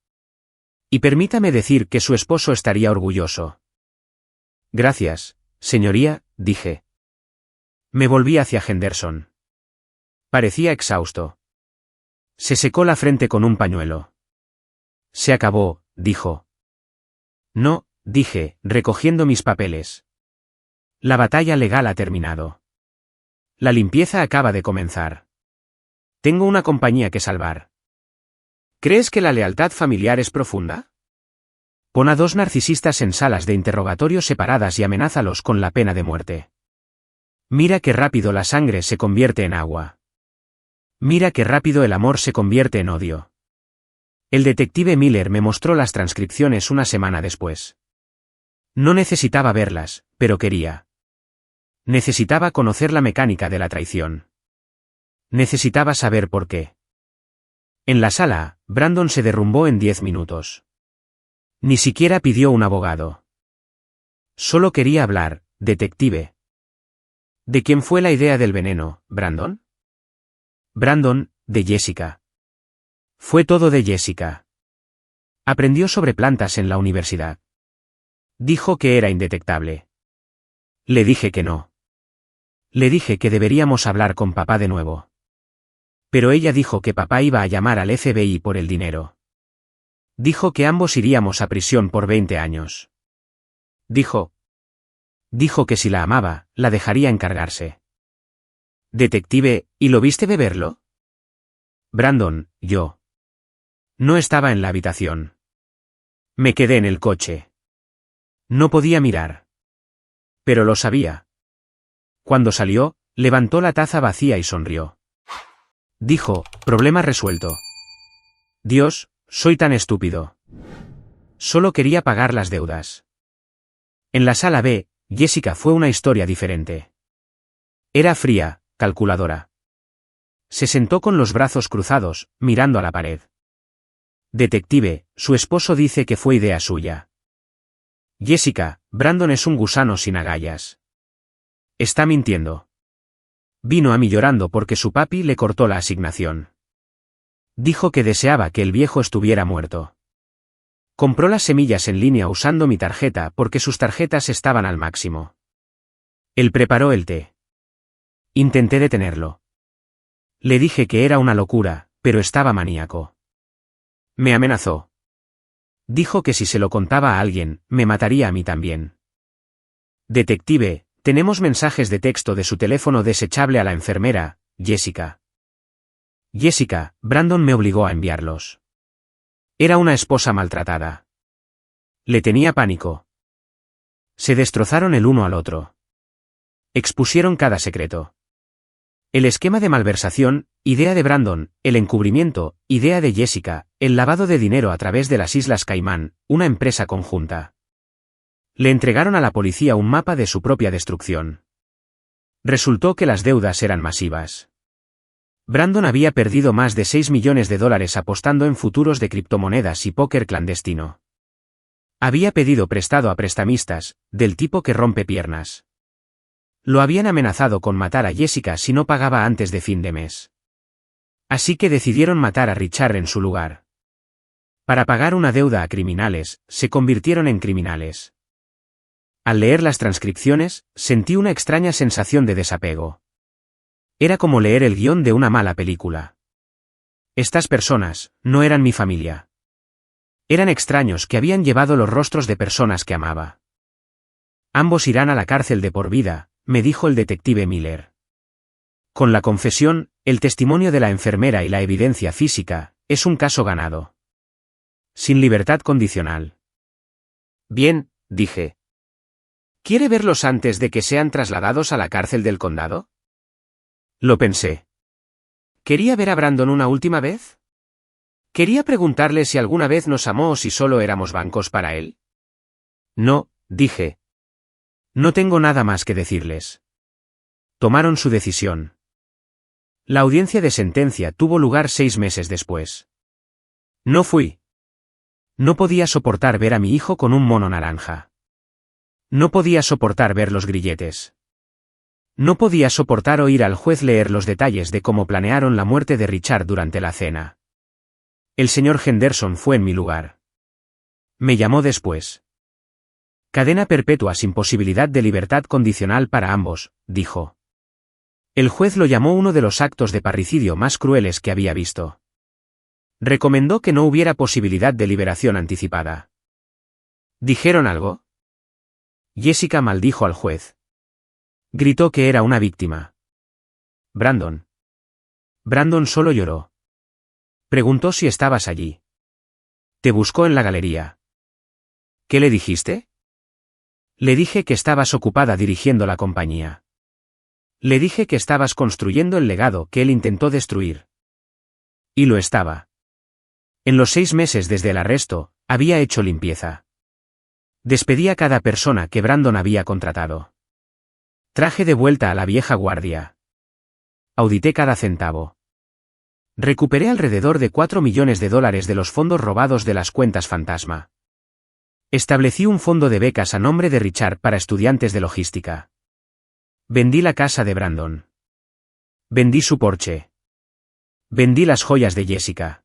Y permítame decir que su esposo estaría orgulloso. Gracias, señoría, dije. Me volví hacia Henderson. Parecía exhausto. Se secó la frente con un pañuelo. Se acabó, dijo. No, dije, recogiendo mis papeles. La batalla legal ha terminado. La limpieza acaba de comenzar. Tengo una compañía que salvar. ¿Crees que la lealtad familiar es profunda? Pon a 2 narcisistas en salas de interrogatorio separadas y amenázalos con la pena de muerte. Mira qué rápido la sangre se convierte en agua. Mira qué rápido el amor se convierte en odio. El detective Miller me mostró las transcripciones una semana después. No necesitaba verlas, pero quería. Necesitaba conocer la mecánica de la traición. Necesitaba saber por qué. En la sala, Brandon se derrumbó en 10 minutos. Ni siquiera pidió un abogado. Solo quería hablar, detective. ¿De quién fue la idea del veneno, Brandon? Brandon, de Jessica. Fue todo de Jessica. Aprendió sobre plantas en la universidad. Dijo que era indetectable. Le dije que no. Le dije que deberíamos hablar con papá de nuevo. Pero ella dijo que papá iba a llamar al FBI por el dinero. Dijo que ambos iríamos a prisión por 20 años. Dijo que si la amaba, la dejaría encargarse. Detective, ¿y lo viste beberlo? Brandon, yo. No estaba en la habitación. Me quedé en el coche. No podía mirar. Pero lo sabía. Cuando salió, levantó la taza vacía y sonrió. Dijo, problema resuelto. Dios, soy tan estúpido. Solo quería pagar las deudas. En la sala B, Jessica fue una historia diferente. Era fría, calculadora. Se sentó con los brazos cruzados, mirando a la pared. Detective, su esposo dice que fue idea suya. Jessica, Brandon es un gusano sin agallas. Está mintiendo. Vino a mí llorando porque su papi le cortó la asignación. Dijo que deseaba que el viejo estuviera muerto. Compró las semillas en línea usando mi tarjeta porque sus tarjetas estaban al máximo. Él preparó el té. Intenté detenerlo. Le dije que era una locura, pero estaba maníaco. Me amenazó. Dijo que si se lo contaba a alguien, me mataría a mí también. Detective, tenemos mensajes de texto de su teléfono desechable a la enfermera, Jessica. Jessica, Brandon me obligó a enviarlos. Era una esposa maltratada. Le tenía pánico. Se destrozaron el uno al otro. Expusieron cada secreto. El esquema de malversación, idea de Brandon, el encubrimiento, idea de Jessica, el lavado de dinero a través de las Islas Caimán, una empresa conjunta. Le entregaron a la policía un mapa de su propia destrucción. Resultó que las deudas eran masivas. Brandon había perdido más de $6 millones apostando en futuros de criptomonedas y póker clandestino. Había pedido prestado a prestamistas, del tipo que rompe piernas. Lo habían amenazado con matar a Jessica si no pagaba antes de fin de mes. Así que decidieron matar a Richard en su lugar. Para pagar una deuda a criminales, se convirtieron en criminales. Al leer las transcripciones, sentí una extraña sensación de desapego. Era como leer el guión de una mala película. Estas personas no eran mi familia. Eran extraños que habían llevado los rostros de personas que amaba. Ambos irán a la cárcel de por vida, me dijo el detective Miller. Con la confesión, el testimonio de la enfermera y la evidencia física, es un caso ganado. Sin libertad condicional. Bien, dije. ¿Quiere verlos antes de que sean trasladados a la cárcel del condado? Lo pensé. ¿Quería ver a Brandon una última vez? ¿Quería preguntarle si alguna vez nos amó o si solo éramos bancos para él? No, dije. No tengo nada más que decirles. Tomaron su decisión. La audiencia de sentencia tuvo lugar 6 meses después. No fui. No podía soportar ver a mi hijo con un mono naranja. No podía soportar ver los grilletes. No podía soportar oír al juez leer los detalles de cómo planearon la muerte de Richard durante la cena. El señor Henderson fue en mi lugar. Me llamó después. Cadena perpetua sin posibilidad de libertad condicional para ambos, dijo. El juez lo llamó uno de los actos de parricidio más crueles que había visto. Recomendó que no hubiera posibilidad de liberación anticipada. ¿Dijeron algo? Jessica maldijo al juez. Gritó que era una víctima. Brandon. Brandon solo lloró. Preguntó si estabas allí. Te buscó en la galería. ¿Qué le dijiste? Le dije que estabas ocupada dirigiendo la compañía. Le dije que estabas construyendo el legado que él intentó destruir. Y lo estaba. En los 6 meses desde el arresto, había hecho limpieza. Despedí a cada persona que Brandon había contratado. Traje de vuelta a la vieja guardia. Audité cada centavo. Recuperé alrededor de $4 millones de los fondos robados de las cuentas fantasma. Establecí un fondo de becas a nombre de Richard para estudiantes de logística. Vendí la casa de Brandon. Vendí su Porsche. Vendí las joyas de Jessica.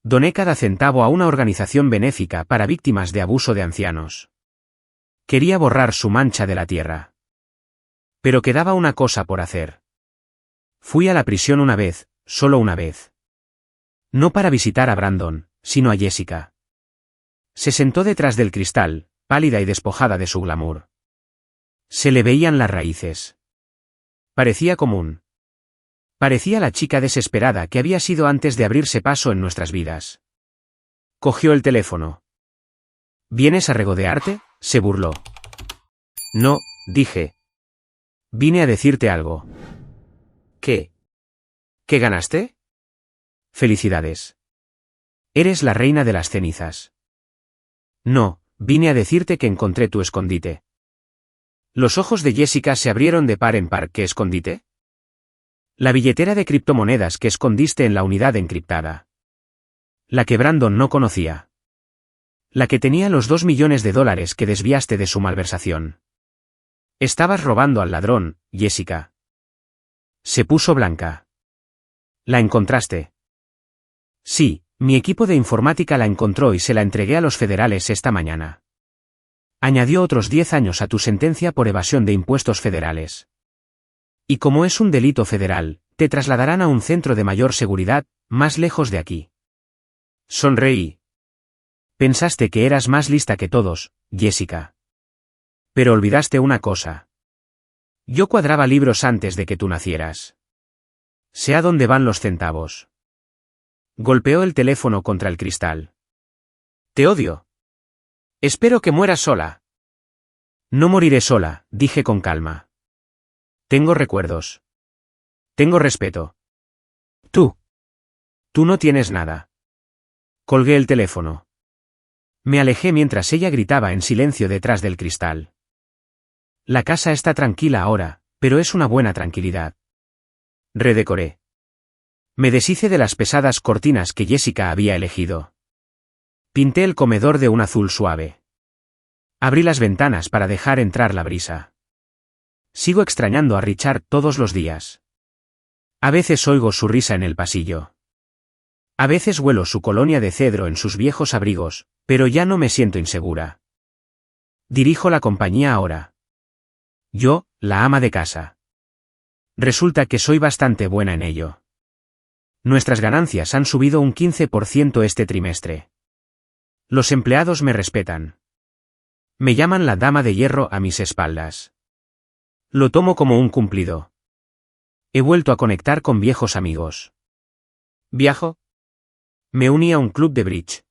Doné cada centavo a una organización benéfica para víctimas de abuso de ancianos. Quería borrar su mancha de la tierra. Pero quedaba una cosa por hacer. Fui a la prisión una vez, solo una vez. No para visitar a Brandon, sino a Jessica. Se sentó detrás del cristal, pálida y despojada de su glamour. Se le veían las raíces. Parecía común, Parecía la chica desesperada que había sido antes de abrirse paso en nuestras vidas. Cogió el teléfono. ¿Vienes a regodearte?, se burló. No, dije. Vine a decirte algo. ¿Qué? ¿Qué ganaste? Felicidades. Eres la reina de las cenizas. No, vine a decirte que encontré tu escondite. Los ojos de Jessica se abrieron de par en par. ¿Qué escondite? La billetera de criptomonedas que escondiste en la unidad encriptada. La que Brandon no conocía. La que tenía los $2 millones que desviaste de su malversación. Estabas robando al ladrón, Jessica. Se puso blanca. ¿La encontraste? Sí, mi equipo de informática la encontró y se la entregué a los federales esta mañana. Añadió otros 10 años a tu sentencia por evasión de impuestos federales. Y como es un delito federal, te trasladarán a un centro de mayor seguridad, más lejos de aquí. Sonreí. Pensaste que eras más lista que todos, Jessica. Pero olvidaste una cosa. Yo cuadraba libros antes de que tú nacieras. Sé a dónde van los centavos. Golpeó el teléfono contra el cristal. Te odio. Espero que mueras sola. No moriré sola, dije con calma. Tengo recuerdos. Tengo respeto. Tú no tienes nada. Colgué el teléfono. Me alejé mientras ella gritaba en silencio detrás del cristal. La casa está tranquila ahora, pero es una buena tranquilidad. Redecoré. Me deshice de las pesadas cortinas que Jessica había elegido. Pinté el comedor de un azul suave. Abrí las ventanas para dejar entrar la brisa. Sigo extrañando a Richard todos los días. A veces oigo su risa en el pasillo. A veces huelo su colonia de cedro en sus viejos abrigos, pero ya no me siento insegura. Dirijo la compañía ahora. Yo, la ama de casa. Resulta que soy bastante buena en ello. Nuestras ganancias han subido un 15% este trimestre. Los empleados me respetan. Me llaman la dama de hierro a mis espaldas. Lo tomo como un cumplido. He vuelto a conectar con viejos amigos. ¿Viajo? Me uní a un club de bridge.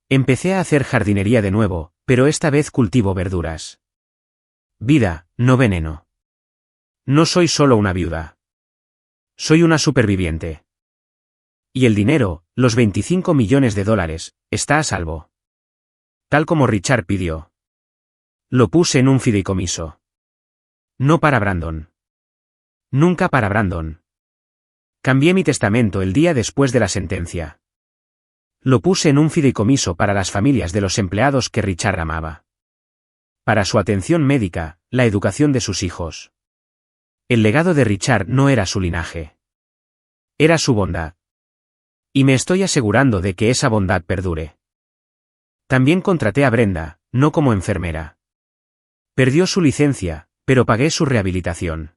Empecé a hacer jardinería de nuevo, pero esta vez cultivo verduras. Vida, no veneno. No soy solo una viuda. Soy una superviviente. Y el dinero, los $25 millones, está a salvo. Tal como Richard pidió. Lo puse en un fideicomiso. No para Brandon. Nunca para Brandon. Cambié mi testamento el día después de la sentencia. Lo puse en un fideicomiso para las familias de los empleados que Richard amaba. Para su atención médica, la educación de sus hijos. El legado de Richard no era su linaje. Era su bondad. Y me estoy asegurando de que esa bondad perdure. También contraté a Brenda, no como enfermera. Perdió su licencia, pero pagué su rehabilitación.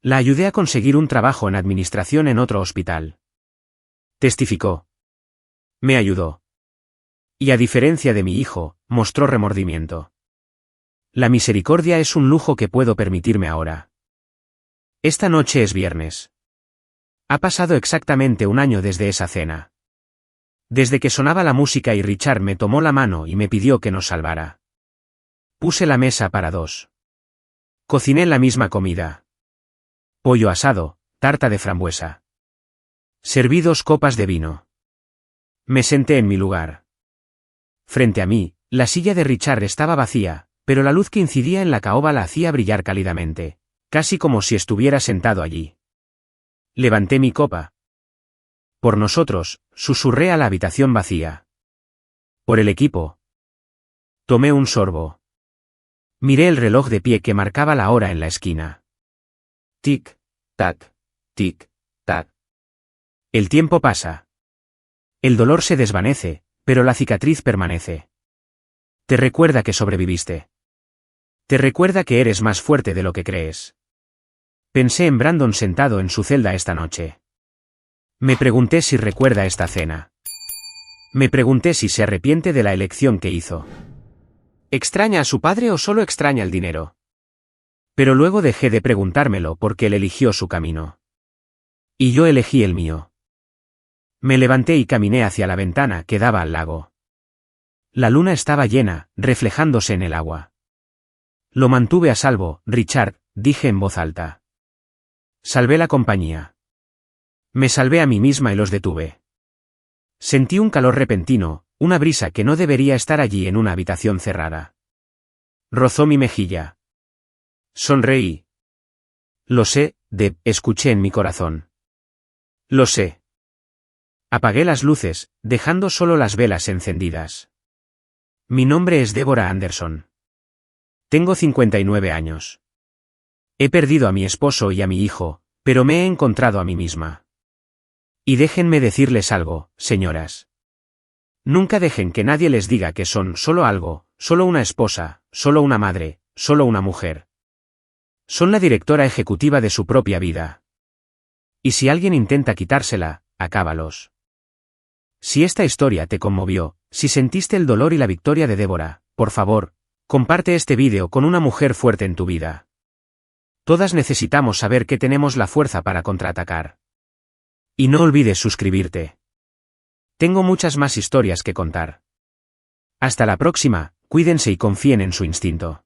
La ayudé a conseguir un trabajo en administración en otro hospital. Testificó. Me ayudó. Y a diferencia de mi hijo, mostró remordimiento. La misericordia es un lujo que puedo permitirme ahora. Esta noche es viernes. Ha pasado exactamente un año desde esa cena. Desde que sonaba la música y Richard me tomó la mano y me pidió que nos salvara. Puse la mesa para 2. Cociné la misma comida. Pollo asado, tarta de frambuesa. Serví 2 copas de vino. Me senté en mi lugar. Frente a mí, la silla de Richard estaba vacía, pero la luz que incidía en la caoba la hacía brillar cálidamente, casi como si estuviera sentado allí. Levanté mi copa. Por nosotros, susurré a la habitación vacía. Por el equipo. Tomé un sorbo. Miré el reloj de pie que marcaba la hora en la esquina. Tic, tac, tic, tac. El tiempo pasa. El dolor se desvanece, pero la cicatriz permanece. Te recuerda que sobreviviste. Te recuerda que eres más fuerte de lo que crees. Pensé en Brandon sentado en su celda esta noche. Me pregunté si recuerda esta cena. Me pregunté si se arrepiente de la elección que hizo. ¿Extraña a su padre o solo extraña el dinero? Pero luego dejé de preguntármelo porque él eligió su camino. Y yo elegí el mío. Me levanté y caminé hacia la ventana que daba al lago. La luna estaba llena, reflejándose en el agua. Lo mantuve a salvo, Richard, dije en voz alta. Salvé la compañía. Me salvé a mí misma y los detuve. Sentí un calor repentino, una brisa que no debería estar allí en una habitación cerrada. Rozó mi mejilla. Sonreí. Lo sé, Deb, escuché en mi corazón. Lo sé. Apagué las luces, dejando solo las velas encendidas. Mi nombre es Deborah Anderson. Tengo 59 años. He perdido a mi esposo y a mi hijo, pero me he encontrado a mí misma. Y déjenme decirles algo, señoras. Nunca dejen que nadie les diga que son solo algo, solo una esposa, solo una madre, solo una mujer. Son la directora ejecutiva de su propia vida. Y si alguien intenta quitársela, acábalos. Si esta historia te conmovió, si sentiste el dolor y la victoria de Deborah, por favor, comparte este vídeo con una mujer fuerte en tu vida. Todas necesitamos saber que tenemos la fuerza para contraatacar. Y no olvides suscribirte. Tengo muchas más historias que contar. Hasta la próxima, cuídense y confíen en su instinto.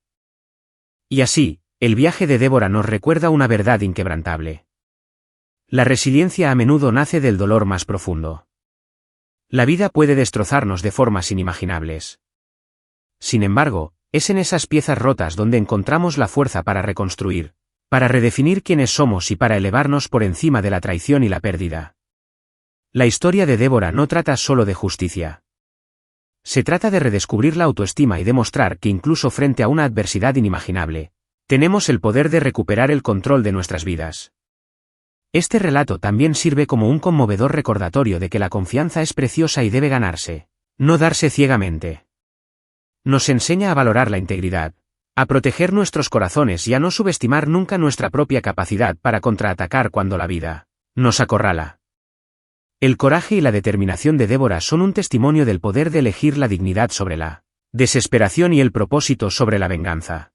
Y así, el viaje de Deborah nos recuerda una verdad inquebrantable. La resiliencia a menudo nace del dolor más profundo. La vida puede destrozarnos de formas inimaginables. Sin embargo, es en esas piezas rotas donde encontramos la fuerza para reconstruir, para redefinir quiénes somos y para elevarnos por encima de la traición y la pérdida. La historia de Deborah no trata solo de justicia. Se trata de redescubrir la autoestima y demostrar que incluso frente a una adversidad inimaginable, tenemos el poder de recuperar el control de nuestras vidas. Este relato también sirve como un conmovedor recordatorio de que la confianza es preciosa y debe ganarse, no darse ciegamente. Nos enseña a valorar la integridad, a proteger nuestros corazones y a no subestimar nunca nuestra propia capacidad para contraatacar cuando la vida nos acorrala. El coraje y la determinación de Deborah son un testimonio del poder de elegir la dignidad sobre la desesperación y el propósito sobre la venganza.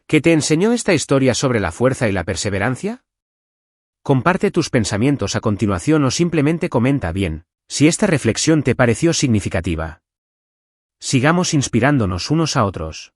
¿Qué te enseñó esta historia sobre la fuerza y la perseverancia? Comparte tus pensamientos a continuación o simplemente comenta bien, si esta reflexión te pareció significativa. Sigamos inspirándonos unos a otros.